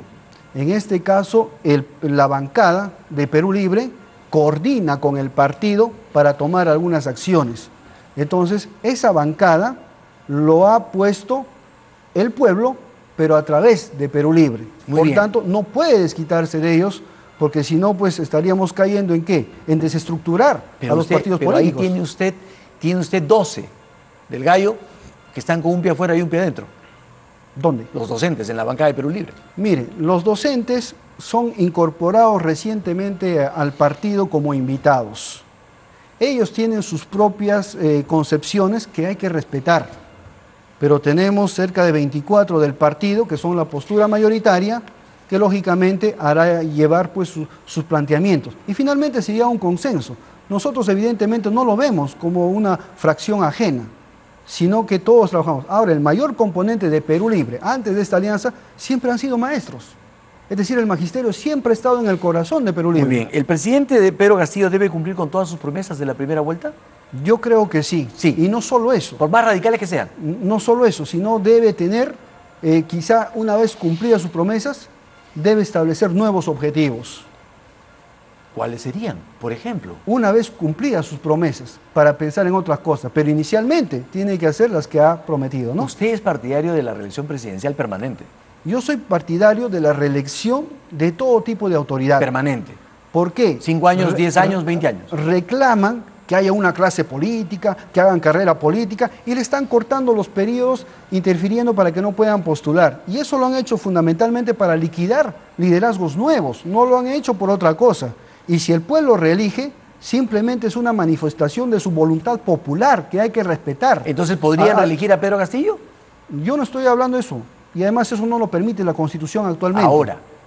En este caso, la bancada de Perú Libre coordina con el partido para tomar algunas acciones. Entonces, esa bancada lo ha puesto el pueblo, pero a través de Perú Libre. Por tanto, no puede desquitarse de ellos, porque si no, pues estaríamos cayendo ¿en qué? En desestructurar a los partidos políticos. Ahí tiene usted 12 del Gallo que están con un pie afuera y un pie adentro. ¿Dónde? Los docentes en la bancada de Perú Libre. Mire, los docentes son incorporados recientemente al partido como invitados. Ellos tienen sus propias concepciones que hay que respetar, pero tenemos cerca de 24 del partido, que son la postura mayoritaria, que lógicamente hará llevar pues sus planteamientos. Y finalmente se llega a un consenso. Nosotros evidentemente no lo vemos como una fracción ajena, sino que todos trabajamos. Ahora, el mayor componente de Perú Libre, antes de esta alianza, siempre han sido maestros. Es decir, el magisterio siempre ha estado en el corazón de Perú Libre. Muy bien. ¿El presidente de Pedro Castillo debe cumplir con todas sus promesas de la primera vuelta? Yo creo que sí. Sí. Y no solo eso. Por más radicales que sean. No solo eso, sino debe tener, quizá una vez cumplidas sus promesas, debe establecer nuevos objetivos. ¿Cuáles serían, por ejemplo? Una vez cumplidas sus promesas, para pensar en otras cosas, pero inicialmente tiene que hacer las que ha prometido, ¿no? Usted es partidario de la reelección presidencial permanente. Yo soy partidario de la reelección de todo tipo de autoridad. Permanente. ¿Por qué? 5 años, 10 años, 20 años. Reclaman que haya una clase política, que hagan carrera política, y le están cortando los periodos, interfiriendo para que no puedan postular. Y eso lo han hecho fundamentalmente para liquidar liderazgos nuevos, no lo han hecho por otra cosa. Y si el pueblo reelige, simplemente es una manifestación de su voluntad popular que hay que respetar. Entonces, ¿podrían reelegir a Pedro Castillo? Yo no estoy hablando de eso. Y además eso no lo permite la Constitución actualmente.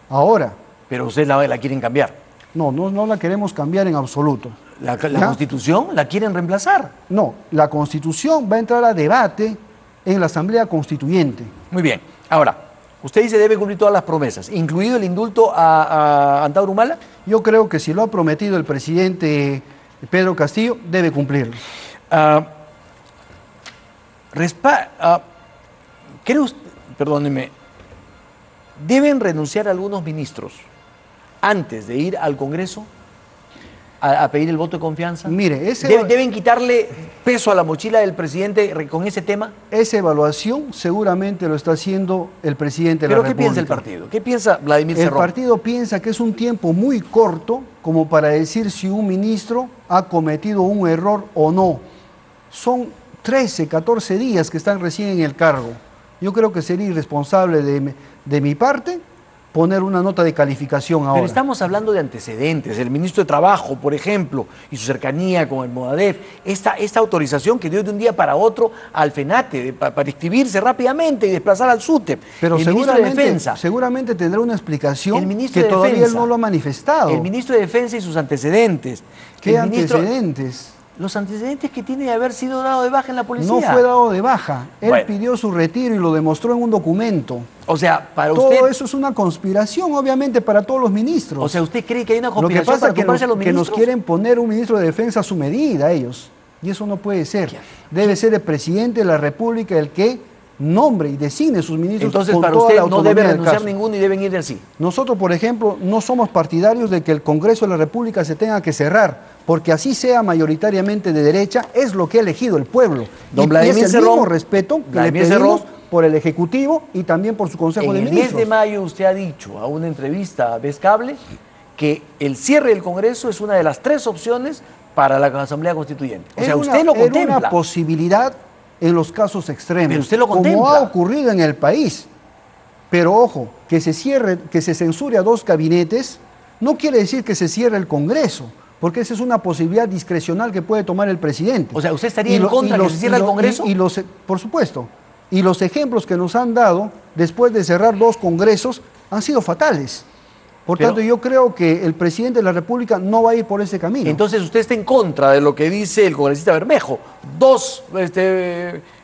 Ahora. Pero ustedes la quieren cambiar. No la queremos cambiar en absoluto. ¿La Constitución la quieren reemplazar? No, la Constitución va a entrar a debate en la Asamblea Constituyente. Muy bien. Ahora, usted dice debe cumplir todas las promesas, incluido el indulto a Antauro Humala. Yo creo que si lo ha prometido el presidente Pedro Castillo, debe cumplirlo. ¿Cree usted, perdóneme, deben renunciar algunos ministros antes de ir al Congreso a pedir el voto de confianza? Mire, ¿Deben quitarle peso a la mochila del presidente con ese tema? Esa evaluación seguramente lo está haciendo el presidente de la República. ¿Pero qué piensa el partido? ¿Qué piensa Vladimir Cerrón? El partido piensa que es un tiempo muy corto como para decir si un ministro ha cometido un error o no. Son 13, 14 días que están recién en el cargo. Yo creo que sería irresponsable de mi parte poner una nota de calificación ahora. Pero estamos hablando de antecedentes. El ministro de Trabajo, por ejemplo, y su cercanía con el Modadef, esta autorización que dio de un día para otro al FENATE para inscribirse rápidamente y desplazar al SUTEP. Pero el ministro de Defensa, seguramente tendrá una explicación que de todavía Defensa, él no lo ha manifestado. El ministro de Defensa y sus antecedentes. ¿Qué antecedentes? Los antecedentes que tiene de haber sido dado de baja en la policía. No fue dado de baja. Él pidió su retiro y lo demostró en un documento. O sea, para todo usted... Todo eso es una conspiración, obviamente, para todos los ministros. O sea, ¿usted cree que hay una conspiración para tumbarse a los ministros? Que nos quieren poner un ministro de Defensa a su medida, ellos. Y eso no puede ser. Debe ser el presidente de la República el que nombre y designe sus ministros. Entonces, con para toda usted la no debe renunciar caso. ninguno y deben ir así. Nosotros, por ejemplo, no somos partidarios de que el Congreso de la República se tenga que cerrar, porque así sea mayoritariamente de derecha, es lo que ha elegido el pueblo. Don y Vladimir es el mismo respeto que le pedimos por el Ejecutivo y también por su Consejo de Ministros. En el mes de mayo usted ha dicho a una entrevista a Vez Cable que el cierre del Congreso es una de las 3 opciones para la Asamblea Constituyente. O sea, usted lo contempla. Era una posibilidad en los casos extremos, pero usted lo contempla, como ha ocurrido en el país. Pero ojo, que se cierre, que se censure a 2 gabinetes, no quiere decir que se cierre el Congreso, porque esa es una posibilidad discrecional que puede tomar el presidente. O sea, ¿usted estaría en contra de que se cierre el Congreso? Por supuesto. Y los ejemplos que nos han dado después de cerrar 2 congresos han sido fatales. Por tanto, yo creo que el presidente de la República no va a ir por ese camino. Entonces, usted está en contra de lo que dice el congresista Bermejo. 2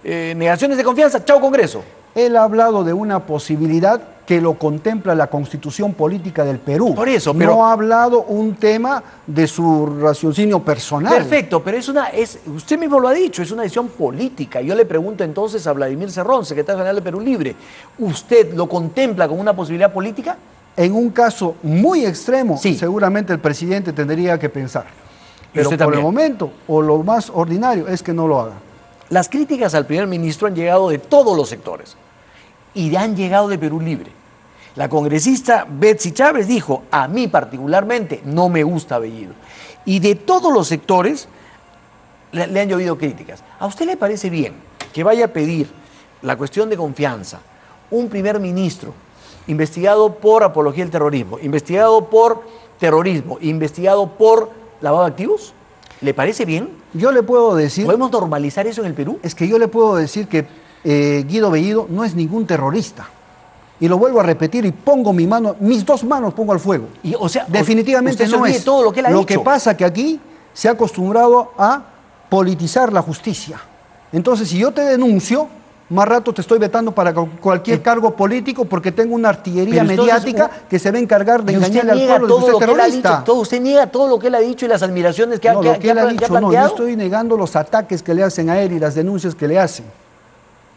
negaciones de confianza, chao Congreso. Él ha hablado de una posibilidad que lo contempla la Constitución Política del Perú. Por eso, pero... No ha hablado un tema de su raciocinio personal. Perfecto, pero usted mismo lo ha dicho, es una decisión política. Yo le pregunto entonces a Vladimir Cerrón, secretario general de Perú Libre, ¿usted lo contempla como una posibilidad política? En un caso muy extremo, sí, seguramente el presidente tendría que pensar. Pero por también. El momento, o lo más ordinario, es que no lo haga. Las críticas al primer ministro han llegado de todos los sectores y han llegado de Perú Libre. La congresista Betsy Chávez dijo, a mí particularmente no me gusta Bellido. Y de todos los sectores le han llovido críticas. ¿A usted le parece bien que vaya a pedir la cuestión de confianza un primer ministro investigado por apología del terrorismo, investigado por terrorismo, investigado por lavado de activos? ¿Le parece bien? Yo le puedo decir... ¿Podemos normalizar eso en el Perú? Es que yo le puedo decir que Guido Bellido no es ningún terrorista. Y lo vuelvo a repetir y pongo mis dos manos pongo al fuego. Y, o sea, definitivamente usted no se olvide es. todo lo que él ha dicho. Lo que pasa que aquí se ha acostumbrado a politizar la justicia. Entonces, si yo te denuncio, más rato te estoy vetando para cualquier cargo político porque tengo una artillería mediática que se va a encargar de engañarle al pueblo de que usted es terrorista. Usted niega todo lo que él ha dicho y las admiraciones que ha planteado. No, yo estoy negando los ataques que le hacen a él y las denuncias que le hacen.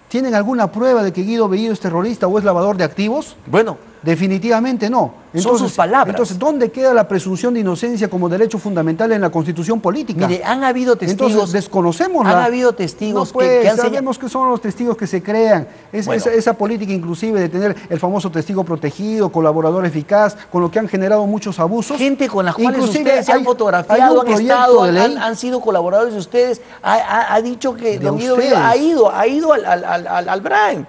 ¿Tienen alguna prueba de que Guido Bellido es terrorista o es lavador de activos? Bueno, definitivamente no. Entonces, son sus palabras. Entonces, ¿dónde queda la presunción de inocencia como derecho fundamental en la Constitución política? Mire, han habido testigos... Entonces, desconocemos Han habido testigos que han sabemos que son los testigos que se crean. Esa política inclusive de tener el famoso testigo protegido, colaborador eficaz, con lo que han generado muchos abusos. Gente con las cuales inclusive ustedes se han fotografiado, han estado, han sido colaboradores de ustedes, ha dicho que don Guido Bellido ha ido al Brain.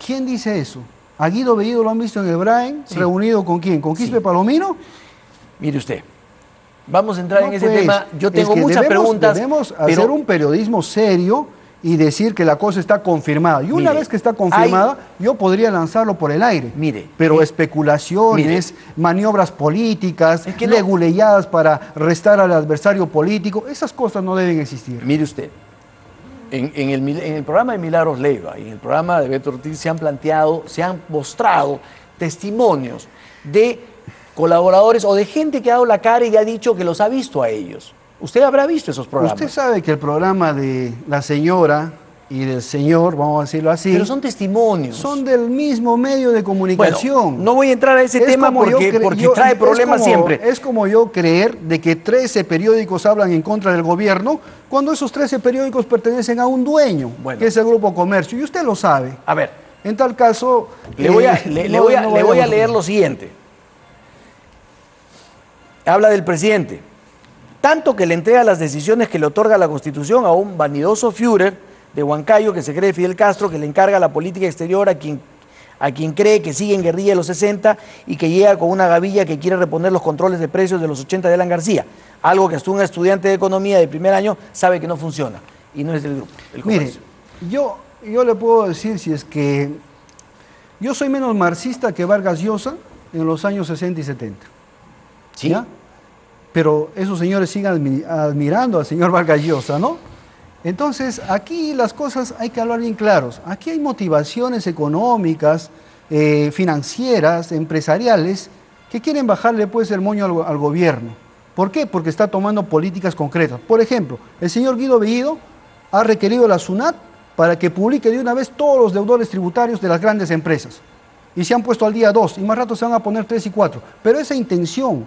¿Quién dice eso? ¿A Guido Bellido lo han visto en el Brain? Sí. ¿Reunido con quién? ¿Con Quispe Palomino? Mire usted, vamos a entrar en ese tema. Yo tengo muchas preguntas. Debemos hacer un periodismo serio y decir que la cosa está confirmada. Y una vez que está confirmada, yo podría lanzarlo por el aire. Pero especulaciones, maniobras políticas, leguleyadas para restar al adversario político, esas cosas no deben existir. Mire usted. En el programa de Milagros Leiva y en el programa de Beto Ortiz se han mostrado testimonios de colaboradores o de gente que ha dado la cara y ha dicho que los ha visto a ellos. Usted habrá visto esos programas. Usted sabe que el programa de la señora y del señor, vamos a decirlo así... Pero son testimonios. Son del mismo medio de comunicación. Bueno, no voy a entrar a ese tema porque trae problemas siempre. Es como yo creer de que 13 periódicos hablan en contra del gobierno cuando esos 13 periódicos pertenecen a un dueño, que es el Grupo Comercio, y usted lo sabe. A ver. En tal caso... Le voy a leer lo siguiente. Habla del presidente. Tanto que le entrega las decisiones que le otorga la Constitución a un vanidoso Führer de Huancayo que se cree Fidel Castro, que le encarga la política exterior a quien cree que sigue en guerrilla de los 60 y que llega con una gavilla que quiere reponer los controles de precios de los 80 de Alan García. Algo que hasta un estudiante de economía de primer año sabe que no funciona y no es del grupo. Mire, yo le puedo decir si es que yo soy menos marxista que Vargas Llosa en los años 60 y 70. ¿Sí? ¿Ya? Pero esos señores siguen admirando al señor Vargas Llosa, ¿no? Entonces, aquí las cosas hay que hablar bien claros. Aquí hay motivaciones económicas, financieras, empresariales, que quieren bajarle pues el moño al gobierno. ¿Por qué? Porque está tomando políticas concretas. Por ejemplo, el señor Guido Bellido ha requerido a la SUNAT para que publique de una vez todos los deudores tributarios de las grandes empresas. Y se han puesto al día 2, y más rato se van a poner 3 y 4. Pero esa intención,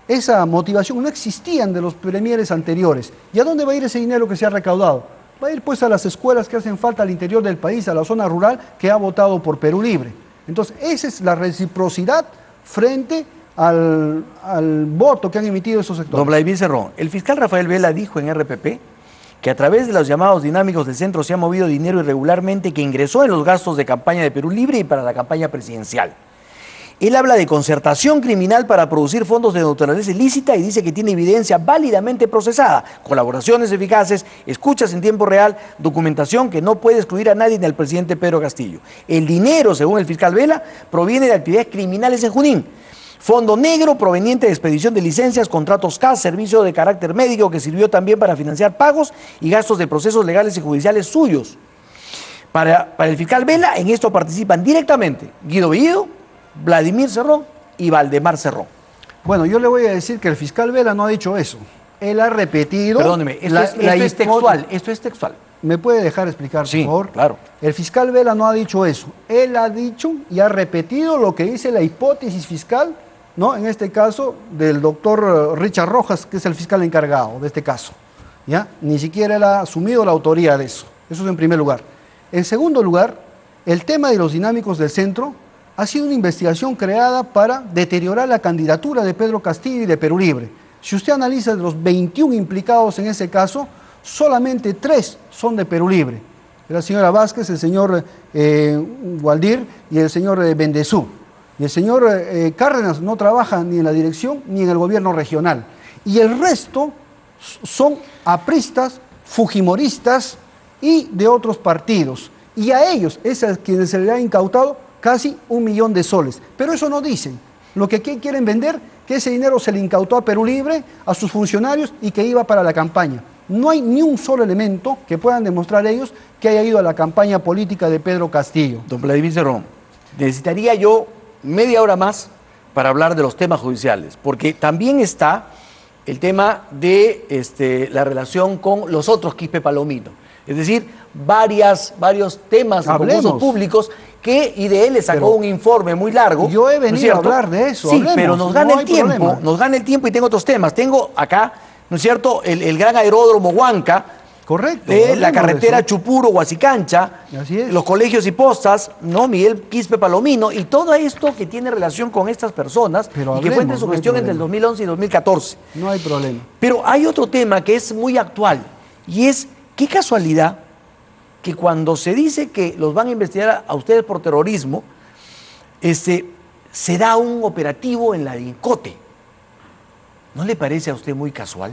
esa motivación no existían de los premieres anteriores. ¿Y a dónde va a ir ese dinero que se ha recaudado? Va a ir pues a las escuelas que hacen falta al interior del país, a la zona rural que ha votado por Perú Libre. Entonces, esa es la reciprocidad frente al voto que han emitido esos sectores. Don Vladimir Cerrón, el fiscal Rafael Vela dijo en RPP que a través de los llamados dinámicos del centro se ha movido dinero irregularmente que ingresó en los gastos de campaña de Perú Libre y para la campaña presidencial. Él habla de concertación criminal para producir fondos de naturaleza ilícita y dice que tiene evidencia válidamente procesada, colaboraciones eficaces, escuchas en tiempo real, documentación que no puede excluir a nadie ni al presidente Pedro Castillo. El dinero, según el fiscal Vela, proviene de actividades criminales en Junín. Fondo negro proveniente de expedición de licencias, contratos CAS, servicio de carácter médico que sirvió también para financiar pagos y gastos de procesos legales y judiciales suyos. Para el fiscal Vela, en esto participan directamente Guido Bellido, Vladimir Cerrón y Valdemar Cerrón. Bueno, yo le voy a decir que el fiscal Vela no ha dicho eso. Él ha repetido... Perdóneme, esto es textual. ¿Me puede dejar explicar, por favor? Sí, claro. El fiscal Vela no ha dicho eso. Él ha dicho y ha repetido lo que dice la hipótesis fiscal, ¿no? En este caso, del doctor Richard Rojas, que es el fiscal encargado de este caso. ¿Ya? Ni siquiera él ha asumido la autoría de eso. Eso es en primer lugar. En segundo lugar, el tema de los dinámicos del centro ha sido una investigación creada para deteriorar la candidatura de Pedro Castillo y de Perú Libre. Si usted analiza de los 21 implicados en ese caso, solamente 3 son de Perú Libre. la señora Vázquez, el señor Gualdir y el señor Bendezú. Y el señor Cárdenas no trabaja ni en la dirección ni en el gobierno regional. Y el resto son apristas, fujimoristas y de otros partidos. Y a ellos es a quienes se les ha incautado casi 1 millón de soles. Pero eso no dicen. Lo que aquí quieren vender, que ese dinero se le incautó a Perú Libre, a sus funcionarios y que iba para la campaña. No hay ni un solo elemento que puedan demostrar ellos que haya ido a la campaña política de Pedro Castillo. Don Vladimir Cerrón, necesitaría yo media hora más para hablar de los temas judiciales, porque también está el tema de la relación con los otros Quispe Palomino. Es decir, varios temas de concursos públicos que IDL le sacó un informe muy largo. Yo he venido a hablar de eso. Sí, hablemos, pero nos gana el tiempo y tengo otros temas. Tengo acá, ¿no es cierto?, el gran aeródromo Huanca. Correcto. La carretera Chupuro-Huasicancha, los colegios y postas, ¿no? Miguel Quispe Palomino, y todo esto que tiene relación con estas personas y que fue entre su gestión entre el 2011 y 2014. No hay problema. Pero hay otro tema que es muy actual, y es, qué casualidad que cuando se dice que los van a investigar a ustedes por terrorismo, se da un operativo en la DINCOTE. ¿No le parece a usted muy casual?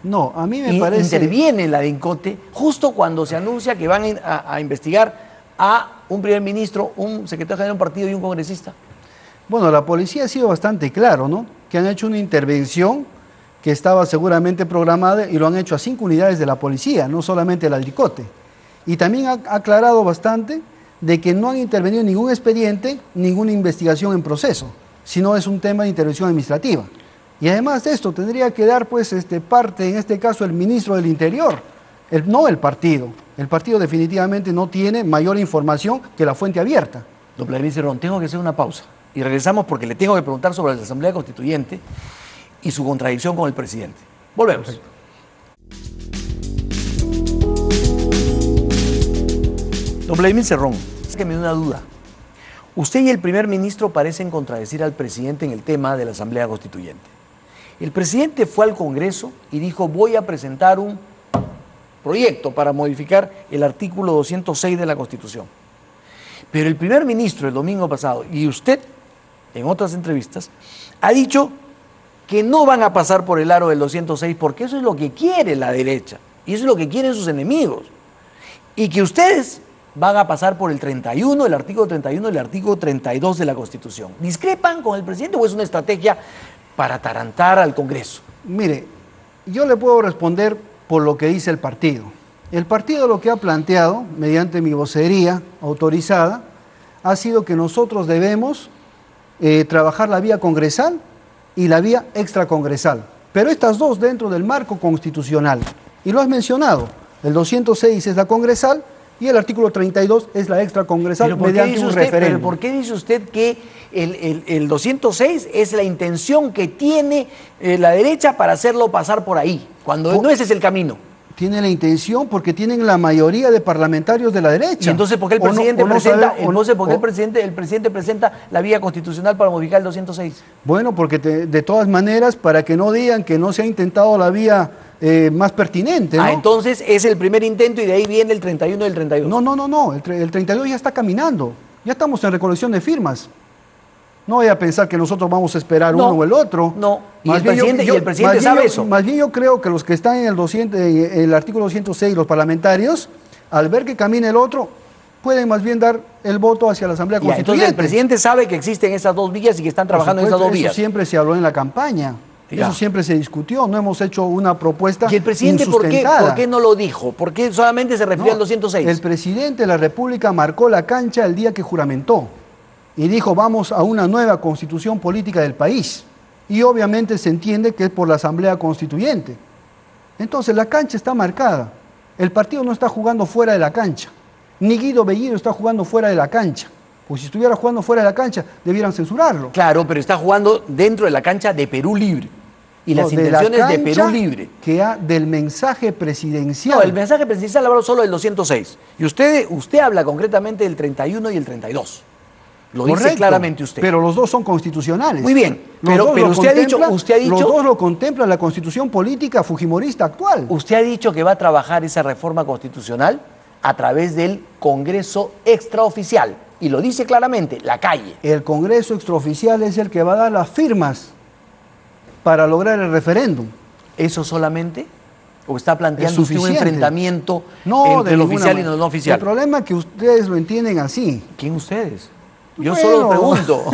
No, a mí me parece... Interviene la DINCOTE justo cuando se anuncia que van a investigar a un primer ministro, un secretario general de un partido y un congresista. Bueno, la policía ha sido bastante claro, ¿no? Que han hecho una intervención que estaba seguramente programada y lo han hecho a 5 unidades de la policía, no solamente la DINCOTE. Y también ha aclarado bastante de que no han intervenido en ningún expediente, ninguna investigación en proceso, sino es un tema de intervención administrativa. Y además de esto, tendría que dar pues parte, en este caso, el ministro del Interior, no el partido. El partido definitivamente no tiene mayor información que la fuente abierta. Don Vladimir Cerrón, tengo que hacer una pausa. Y regresamos porque le tengo que preguntar sobre la Asamblea Constituyente y su contradicción con el presidente. Volvemos. Perfecto. Don Vladimir Cerrón, es que me da una duda. Usted y el primer ministro parecen contradecir al presidente en el tema de la Asamblea Constituyente. El presidente fue al Congreso y dijo, voy a presentar un proyecto para modificar el artículo 206 de la Constitución. Pero el primer ministro el domingo pasado, y usted en otras entrevistas, ha dicho que no van a pasar por el aro del 206 porque eso es lo que quiere la derecha y eso es lo que quieren sus enemigos. Y que ustedes van a pasar por el 31, el artículo 31 y el artículo 32 de la Constitución. ¿Discrepan con el presidente o es una estrategia para atarantar al Congreso? Mire, yo le puedo responder por lo que dice el partido. El partido lo que ha planteado, mediante mi vocería autorizada, ha sido que nosotros debemos trabajar la vía congresal y la vía extracongresal. Pero estas dos dentro del marco constitucional. Y lo has mencionado, el 206 es la congresal y el artículo 32 es la extracongresal mediante un referéndum. ¿Pero por qué dice usted que el 206 es la intención que tiene la derecha para hacerlo pasar por ahí, cuando no ese es el camino? Tiene la intención porque tienen la mayoría de parlamentarios de la derecha. ¿Y entonces por qué el presidente presenta la vía constitucional para modificar el 206? Bueno, porque de todas maneras, para que no digan que no se ha intentado la vía más pertinente, ¿no? Entonces es el primer intento y de ahí viene el 31 y el 32. No, el 32 ya está caminando, ya estamos en recolección de firmas. No voy a pensar que nosotros vamos a esperar uno o el otro. No, y el presidente sabe eso. Más bien yo creo que los que están en el artículo 206, los parlamentarios, al ver que camina el otro, pueden más bien dar el voto hacia la Asamblea Constituyente. Entonces el presidente sabe que existen esas dos vías y que están trabajando en esas dos vías. Eso siempre se habló en la campaña. Eso siempre se discutió, no hemos hecho una propuesta insustentada. ¿Y el presidente por qué no lo dijo? ¿Por qué solamente se refirió al 206? El presidente de la República marcó la cancha el día que juramentó y dijo vamos a una nueva constitución política del país. Y obviamente se entiende que es por la Asamblea Constituyente. Entonces la cancha está marcada. El partido no está jugando fuera de la cancha. Ni Guido Bellido está jugando fuera de la cancha. Pues si estuviera jugando fuera de la cancha, debieran censurarlo. Claro, pero está jugando dentro de la cancha de Perú Libre. Y las intenciones de Perú Libre. Del mensaje presidencial. No, el mensaje presidencial habló solo del 206. Y usted habla concretamente del 31 y el 32. Lo dice claramente usted. Pero los dos son constitucionales. Muy bien, pero usted ha dicho... Los dos lo contempla la constitución política fujimorista actual. ¿Usted ha dicho que va a trabajar esa reforma constitucional a través del Congreso extraoficial. Y lo dice claramente, la calle. El Congreso extraoficial es el que va a dar las firmas para lograr el referéndum. ¿Eso solamente? ¿O está planteando usted un suficiente. enfrentamiento No, entre de el ninguna oficial y manera. el no oficial? El problema es que ustedes lo entienden así. ¿Quién ustedes? Yo Bueno, solo pregunto.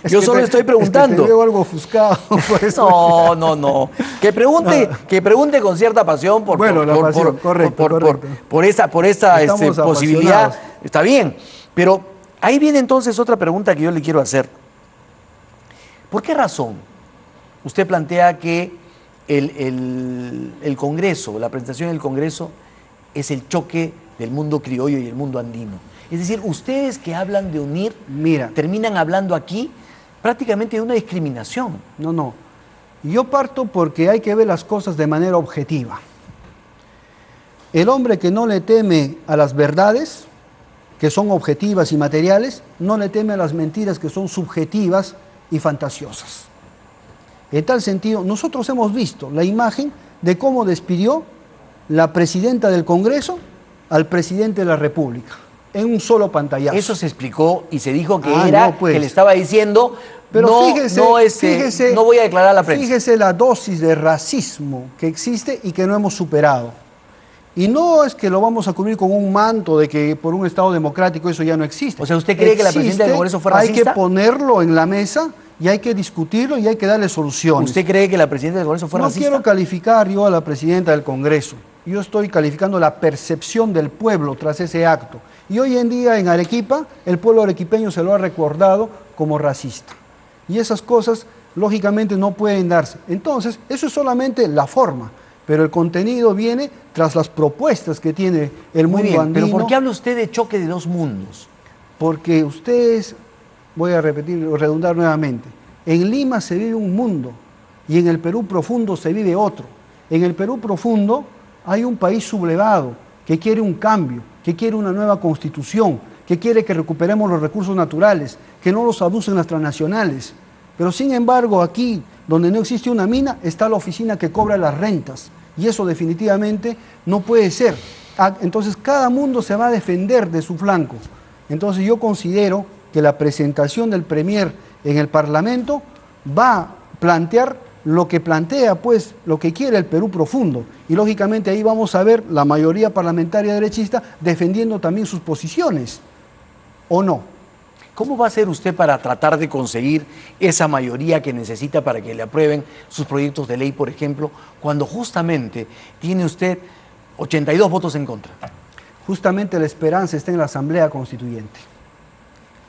es Yo que solo estoy preguntando. Es que te veo algo ofuscado. Por eso. No, no, no. Que pregunte con cierta pasión Bueno, la pasión, correcto. por esta Estamos posibilidad. apasionados. Está bien. Pero ahí viene entonces otra pregunta que yo le quiero hacer. ¿Por qué razón usted plantea que el Congreso, la presentación del Congreso, es el choque del mundo criollo y el mundo andino? Es decir, ustedes que hablan de unir, Mira, terminan hablando aquí prácticamente de una discriminación. no. Yo parto porque hay que ver las cosas de manera objetiva. El hombre que no le teme a las verdades, que son objetivas y materiales, no le teme a las mentiras que son subjetivas y fantasiosas. En tal sentido, nosotros hemos visto la imagen de cómo despidió la presidenta del Congreso al presidente de la República, en un solo pantallazo. Eso se explicó y se dijo que pues. que le estaba diciendo, Pero no, fíjese, no voy a declarar a la prensa. Fíjese la dosis de racismo que existe y que no hemos superado. Y no es que lo vamos a cubrir con un manto de que por un Estado democrático eso ya no existe. O sea, ¿usted cree que la presidenta del Congreso fue racista? Hay que ponerlo en la mesa y hay que discutirlo y hay que darle soluciones. ¿Usted cree que la presidenta del Congreso fue racista? No quiero calificar yo a la presidenta del Congreso. Yo estoy calificando la percepción del pueblo tras ese acto. Y hoy en día en Arequipa, el pueblo arequipeño se lo ha recordado como racista. Y esas cosas, lógicamente, no pueden darse. Entonces, eso es solamente la forma, pero el contenido viene tras las propuestas que tiene el Muy mundo bien, andino. pero ¿por qué habla usted de choque de dos mundos? Porque ustedes, voy a repetir o redundar nuevamente, en Lima se vive un mundo y en el Perú profundo se vive otro. En el Perú profundo hay un país sublevado que quiere un cambio, que quiere una nueva constitución, que quiere que recuperemos los recursos naturales, que no los abusen las transnacionales. Pero sin embargo aquí, donde no existe una mina, está la oficina que cobra las rentas. Y eso definitivamente no puede ser. Entonces cada mundo se va a defender de su flanco. Entonces yo considero que la presentación del Premier en el Parlamento va a plantear lo que plantea, pues, lo que quiere el Perú profundo. Y lógicamente ahí vamos a ver la mayoría parlamentaria derechista defendiendo también sus posiciones. ¿O no? ¿Cómo va a hacer usted para tratar de conseguir esa mayoría que necesita para que le aprueben sus proyectos de ley, por ejemplo, cuando justamente tiene usted 82 votos en contra? Justamente la esperanza está en la Asamblea Constituyente,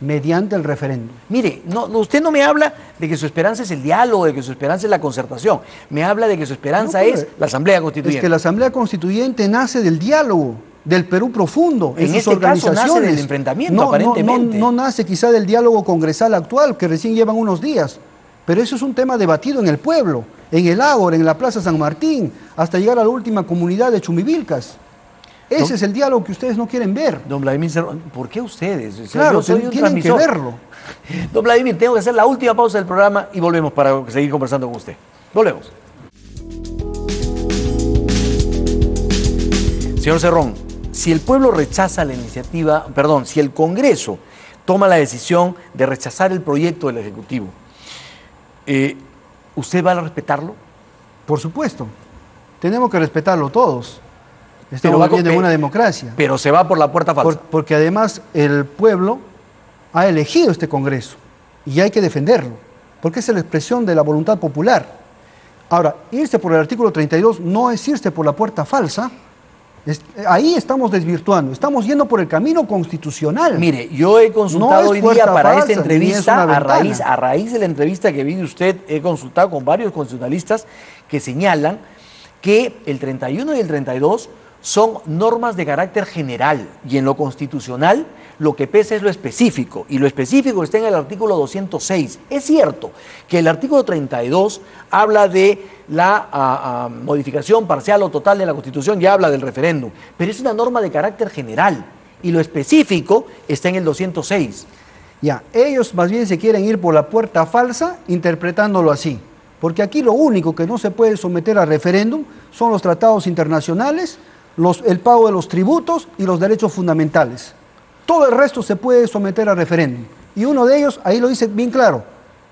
mediante el referéndum. Mire, usted no me habla de que su esperanza es el diálogo, de que su esperanza es la concertación. Me habla de que su esperanza es la Asamblea Constituyente. Es que la Asamblea Constituyente nace del diálogo, del Perú profundo, en sus organizaciones. Caso nace del enfrentamiento, aparentemente. No nace quizá del diálogo congresal actual, que recién llevan unos días, pero eso es un tema debatido en el pueblo, en el Ágora, en la Plaza San Martín, hasta llegar a la última comunidad de Chumivilcas. Ese es el diálogo que ustedes no quieren ver. Don Vladimir Cerrón, ¿por qué ustedes? O sea, claro, yo soy un tienen que verlo. Don Vladimir, tengo que hacer la última pausa del programa y volvemos para seguir conversando con usted. Volvemos. Señor Cerrón, si el pueblo rechaza la iniciativa, perdón, si el Congreso toma la decisión de rechazar el proyecto del Ejecutivo, ¿usted va a respetarlo? Por supuesto. Tenemos que respetarlo todos. Estamos viviendo en una democracia. Pero se va por la puerta falsa. Porque además el pueblo ha elegido este Congreso y hay que defenderlo, porque es la expresión de la voluntad popular. Ahora, irse por el artículo 32 no es irse por la puerta falsa. Ahí estamos desvirtuando, estamos yendo por el camino constitucional. Mire, yo he consultado hoy día para esta entrevista, a raíz de la entrevista que vi de usted, he consultado con varios constitucionalistas que señalan que el 31 y el 32 son normas de carácter general y en lo constitucional lo que pesa es lo específico y lo específico está en el artículo 206. Es cierto que el artículo 32 habla de la modificación parcial o total de la Constitución, ya habla del referéndum, pero es una norma de carácter general y lo específico está en el 206. Ya, ellos más bien se quieren ir por la puerta falsa interpretándolo así, porque aquí lo único que no se puede someter a referéndum son los tratados internacionales, el pago de los tributos y los derechos fundamentales. Todo el resto se puede someter a referéndum. Y uno de ellos, ahí lo dice bien claro,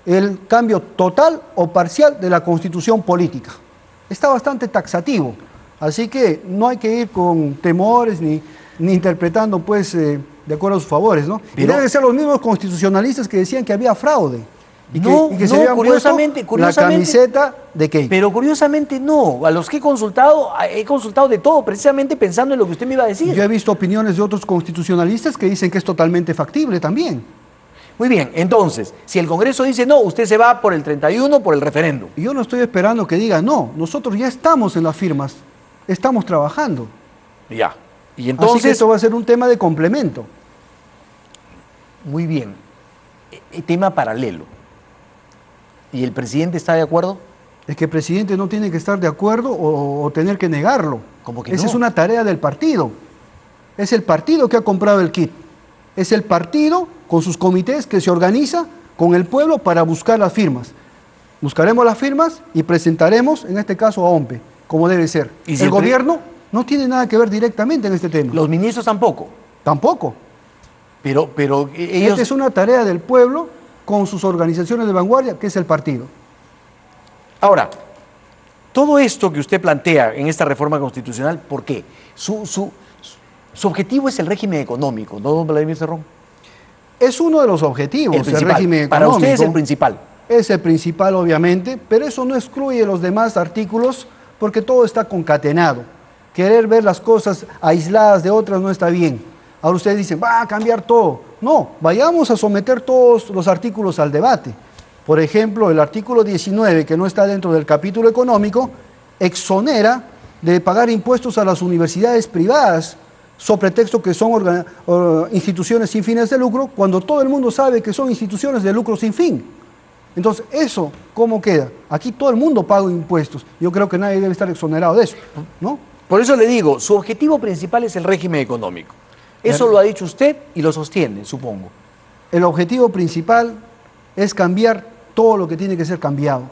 el cambio total o parcial de la constitución política. Está bastante taxativo, así que no hay que ir con temores ni interpretando pues de acuerdo a sus favores, ¿no? Y deben ser los mismos constitucionalistas que decían que había fraude. Y que se habían curiosamente, la camiseta de Keiko. Pero curiosamente no, a los que he consultado de todo, precisamente pensando en lo que usted me iba a decir. Yo he visto opiniones de otros constitucionalistas que dicen que es totalmente factible también. Muy bien, entonces, si el Congreso dice no, usted se va por el 31, por el referéndum. Yo no estoy esperando que diga no, nosotros ya estamos en las firmas, estamos trabajando. Ya, y entonces... Así que esto va a ser un tema de complemento. Muy bien, tema paralelo. ¿Y el presidente está de acuerdo? Es que el presidente no tiene que estar de acuerdo o tener que negarlo. ¿Cómo que Esa no? es una tarea del partido. Es el partido que ha comprado el kit. Es el partido con sus comités que se organiza con el pueblo para buscar las firmas. Buscaremos las firmas y presentaremos, en este caso, a OMPE, como debe ser. ¿Y si el gobierno no tiene nada que ver directamente en este tema. Los ministros tampoco. Tampoco. Pero ellos... Esta es una tarea del pueblo con sus organizaciones de vanguardia, que es el partido. Ahora, todo esto que usted plantea en esta reforma constitucional, ¿por qué? Su objetivo es el régimen económico, ¿no, don Vladimir Cerrón? Es uno de los objetivos del régimen económico. Para usted es el principal. Es el principal, obviamente, pero eso no excluye los demás artículos porque todo está concatenado. Querer ver las cosas aisladas de otras no está bien. Ahora ustedes dicen, va a cambiar todo. No, vayamos a someter todos los artículos al debate. Por ejemplo, el artículo 19, que no está dentro del capítulo económico, exonera de pagar impuestos a las universidades privadas, sobre pretexto que son instituciones sin fines de lucro, cuando todo el mundo sabe que son instituciones de lucro sin fin. Entonces, ¿eso cómo queda? Aquí todo el mundo paga impuestos. Yo creo que nadie debe estar exonerado de eso, ¿no? Por eso le digo, su objetivo principal es el régimen económico. Eso lo ha dicho usted y lo sostiene, supongo. El objetivo principal es cambiar todo lo que tiene que ser cambiado,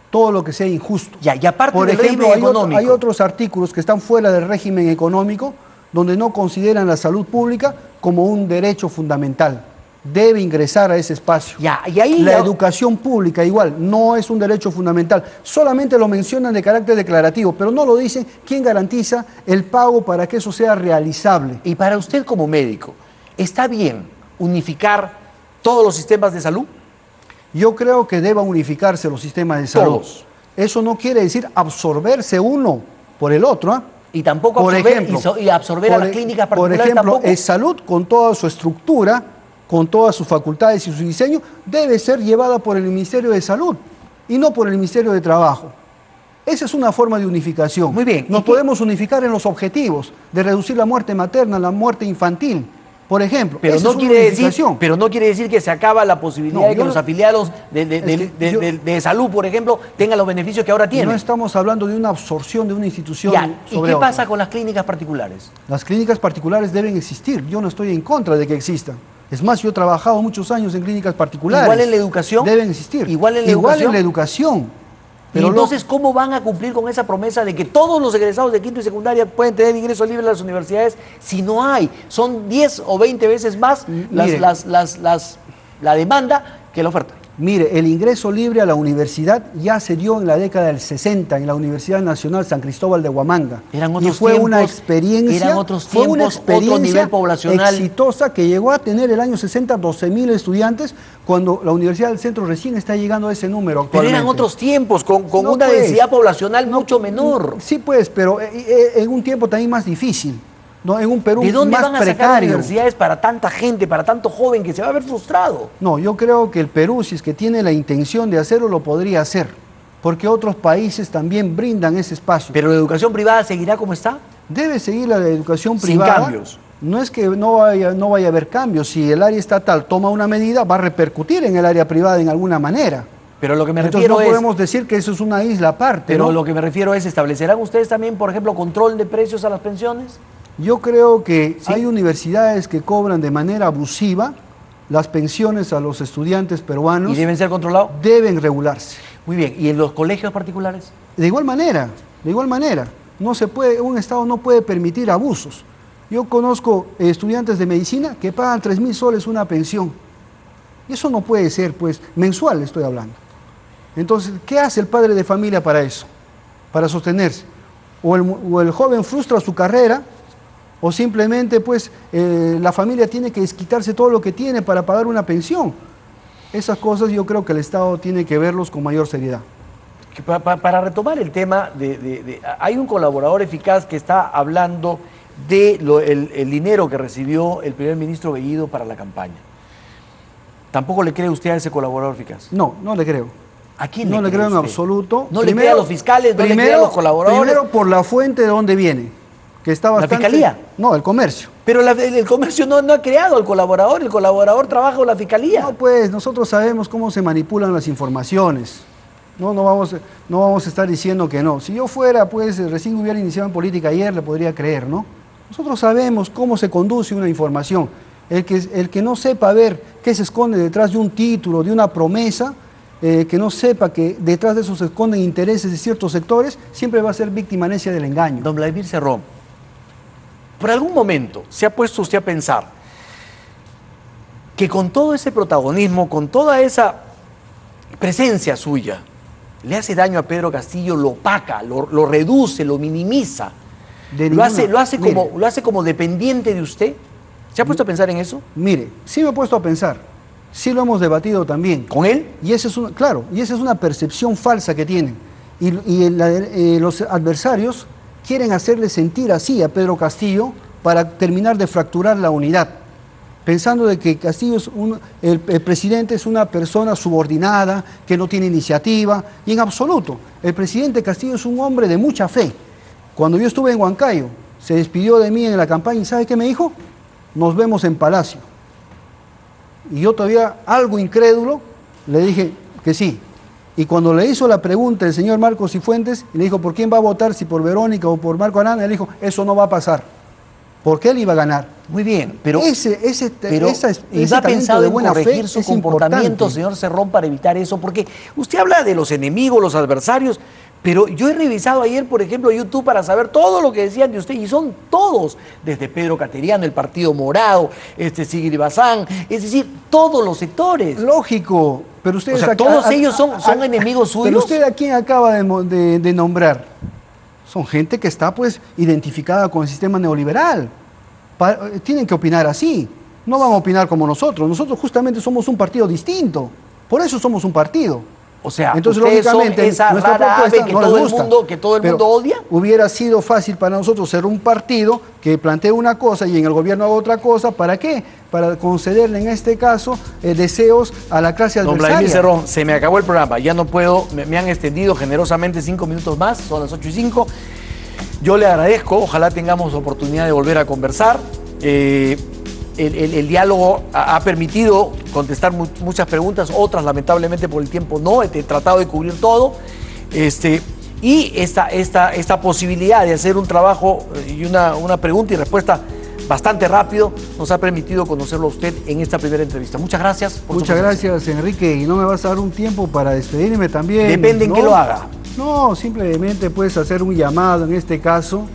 todo lo que sea injusto. Ya, y aparte por del ejemplo, régimen económico. Hay otros artículos que están fuera del régimen económico donde no consideran la salud pública como un derecho fundamental. Debe ingresar a ese espacio. Ya, y ahí la educación pública igual, no es un derecho fundamental. Solamente lo mencionan de carácter declarativo, pero no lo dicen quién garantiza el pago para que eso sea realizable. Y para usted como médico, ¿está bien unificar todos los sistemas de salud? Yo creo que deba unificarse los sistemas de salud. Todos. Eso no quiere decir absorberse uno por el otro, ¿eh? Y tampoco por absorber, ejemplo, y absorber a las clínicas particulares. Por ejemplo, tampoco. salud con toda su estructura, con todas sus facultades y su diseño, debe ser llevada por el Ministerio de Salud y no por el Ministerio de Trabajo. Esa es una forma de unificación. Muy bien. Nos podemos unificar en los objetivos de reducir la muerte materna, la muerte infantil, por ejemplo. Pero no quiere decir que se acaba la posibilidad de que los afiliados de salud, por ejemplo, tengan los beneficios que ahora tienen. No estamos hablando de una absorción de una institución ¿Y sobre qué otra. pasa con las clínicas particulares? Las clínicas particulares deben existir. Yo no estoy en contra de que existan. Es más, yo he trabajado muchos años en clínicas particulares. ¿Igual en la educación? Deben existir. ¿Igual en la educación? Pero y entonces, ¿cómo van a cumplir con esa promesa de que todos los egresados de quinto y secundaria pueden tener ingreso libre a las universidades si no hay? Son 10 o 20 veces más la demanda que la oferta. Mire, el ingreso libre a la universidad ya se dio en la década del 60 en la Universidad Nacional San Cristóbal de Huamanga. Y fue una experiencia, otro nivel poblacional exitosa que llegó a tener el año 60 12.000 estudiantes cuando la Universidad del Centro recién está llegando a ese número actualmente. Pero eran otros tiempos, con una densidad poblacional mucho menor. Sí, pues, pero en un tiempo también más difícil. No, en un Perú más precario. ¿De dónde van a sacar universidades para tanta gente, para tanto joven que se va a ver frustrado? No, yo creo que el Perú, si es que tiene la intención de hacerlo, lo podría hacer. Porque otros países también brindan ese espacio. ¿Pero la educación privada seguirá como está? Debe seguir la educación privada. Sin cambios. No es que no vaya a haber cambios. Si el área estatal toma una medida, va a repercutir en el área privada en alguna manera. Pero lo que me Entonces refiero no podemos decir que eso es una isla aparte. Pero ¿no? lo que me refiero es, ¿establecerán ustedes también, por ejemplo, control de precios a las pensiones? Yo creo que ¿Sí? hay universidades que cobran de manera abusiva las pensiones a los estudiantes peruanos. ¿Y deben ser controlados? Deben regularse. Muy bien. ¿Y en los colegios particulares? De igual manera, de igual manera. No se puede, un Estado no puede permitir abusos. Yo conozco estudiantes de medicina que pagan 3.000 soles una pensión. Y eso no puede ser, pues, mensual estoy hablando. Entonces, ¿qué hace el padre de familia para eso? Para sostenerse. O el joven frustra su carrera, o simplemente, pues, la familia tiene que desquitarse todo lo que tiene para pagar una pensión. Esas cosas yo creo que el Estado tiene que verlos con mayor seriedad. Para retomar el tema, hay un colaborador eficaz que está hablando del dinero que recibió el primer ministro Bellido para la campaña. ¿Tampoco le cree usted a ese colaborador eficaz? No, no le creo. ¿A quién no le cree creo en usted? absoluto. ¿No le cree a los fiscales? ¿No le cree a los colaboradores? Primero por la fuente de dónde viene, que está bastante... ¿La fiscalía? No, el comercio. Pero el comercio no ha creado al colaborador, el colaborador trabaja con la fiscalía. No, pues nosotros sabemos cómo se manipulan las informaciones. No vamos a estar diciendo que no. Si yo fuera, pues recién hubiera iniciado en política ayer, le podría creer, ¿no? Nosotros sabemos cómo se conduce una información. El que no sepa ver qué se esconde detrás de un título, de una promesa, que no sepa que detrás de eso se esconden intereses de ciertos sectores, siempre va a ser víctima necia del engaño. Don Vladimir Cerrón, ¿por algún momento se ha puesto usted a pensar que con todo ese protagonismo, con toda esa presencia suya, le hace daño a Pedro Castillo, lo opaca, lo reduce, lo minimiza? Lo hace como dependiente de usted. ¿Se ha puesto a pensar en eso? Mire, sí me he puesto a pensar. Sí lo hemos debatido también. ¿Con él? Y esa es una percepción falsa que tienen. Y los adversarios quieren hacerle sentir así a Pedro Castillo para terminar de fracturar la unidad, pensando de que Castillo el presidente es una persona subordinada, que no tiene iniciativa, y en absoluto. El presidente Castillo es un hombre de mucha fe. Cuando yo estuve en Huancayo, se despidió de mí en la campaña y ¿sabe qué me dijo? Nos vemos en Palacio. Y yo todavía, algo incrédulo, le dije que sí. Y cuando le hizo la pregunta el señor Marcos Cifuentes, y le dijo, ¿por quién va a votar? Si por Verónica o por Marco Arana, él dijo, eso no va a pasar. Porque él iba a ganar. Muy bien, pero ese ¿ha pensado de en buena corregir fe su es comportamiento, importante. señor Cerrón, para evitar eso? Porque usted habla de los enemigos, los adversarios, pero yo he revisado ayer, por ejemplo, YouTube para saber todo lo que decían de usted, y son todos, desde Pedro Cateriano, el Partido Morado, Sigrid Bazán, es decir, todos los sectores. Lógico, pero ustedes... O sea, todos ellos son enemigos suyos. Pero usted, ¿a quién acaba de nombrar? Son gente que está, pues, identificada con el sistema neoliberal. Tienen que opinar así. No van a opinar como nosotros. Nosotros justamente somos un partido distinto. Por eso somos un partido. O sea, entonces, ustedes lógicamente, son esa nuestra rara ave propuesta que no todo les gusta. que todo el mundo odia. Hubiera sido fácil para nosotros ser un partido que plantee una cosa y en el gobierno haga otra cosa. ¿Para qué? Para concederle, en este caso, deseos a la clase adversaria. Don Vladimir Cerrón, se me acabó el programa. Ya no puedo, me han extendido generosamente 5 minutos más, son las 8:05. Yo le agradezco, ojalá tengamos oportunidad de volver a conversar. El diálogo ha permitido contestar muchas preguntas, otras lamentablemente por el tiempo no, he tratado de cubrir todo. Y esta posibilidad de hacer un trabajo y una pregunta y respuesta bastante rápido nos ha permitido conocerlo a usted en esta primera entrevista. Muchas gracias por Muchas gracias, Enrique, y no me vas a dar un tiempo para despedirme también. Depende en qué lo haga. No, simplemente puedes hacer un llamado, en este caso,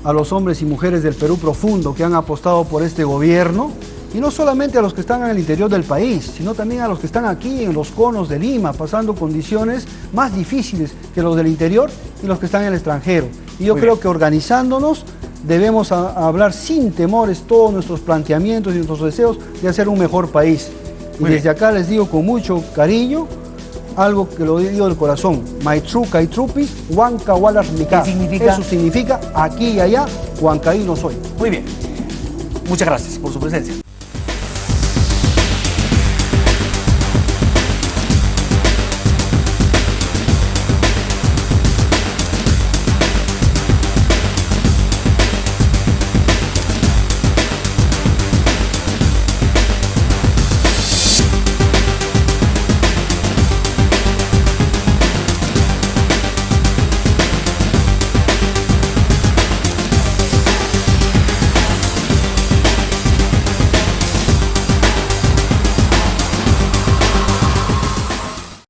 a los hombres y mujeres del Perú profundo que han apostado por este gobierno, y no solamente a los que están en el interior del país, sino también a los que están aquí en los conos de Lima, pasando condiciones más difíciles que los del interior y los que están en el extranjero. Y yo creo que organizándonos debemos hablar sin temores todos nuestros planteamientos y nuestros deseos de hacer un mejor país. Y desde acá les digo con mucho cariño algo que lo digo del corazón: Maitruca y Trupis, Huancahualas Nica. ¿Qué significa? Eso significa aquí y allá, Huancaíno soy. Muy bien. Muchas gracias por su presencia.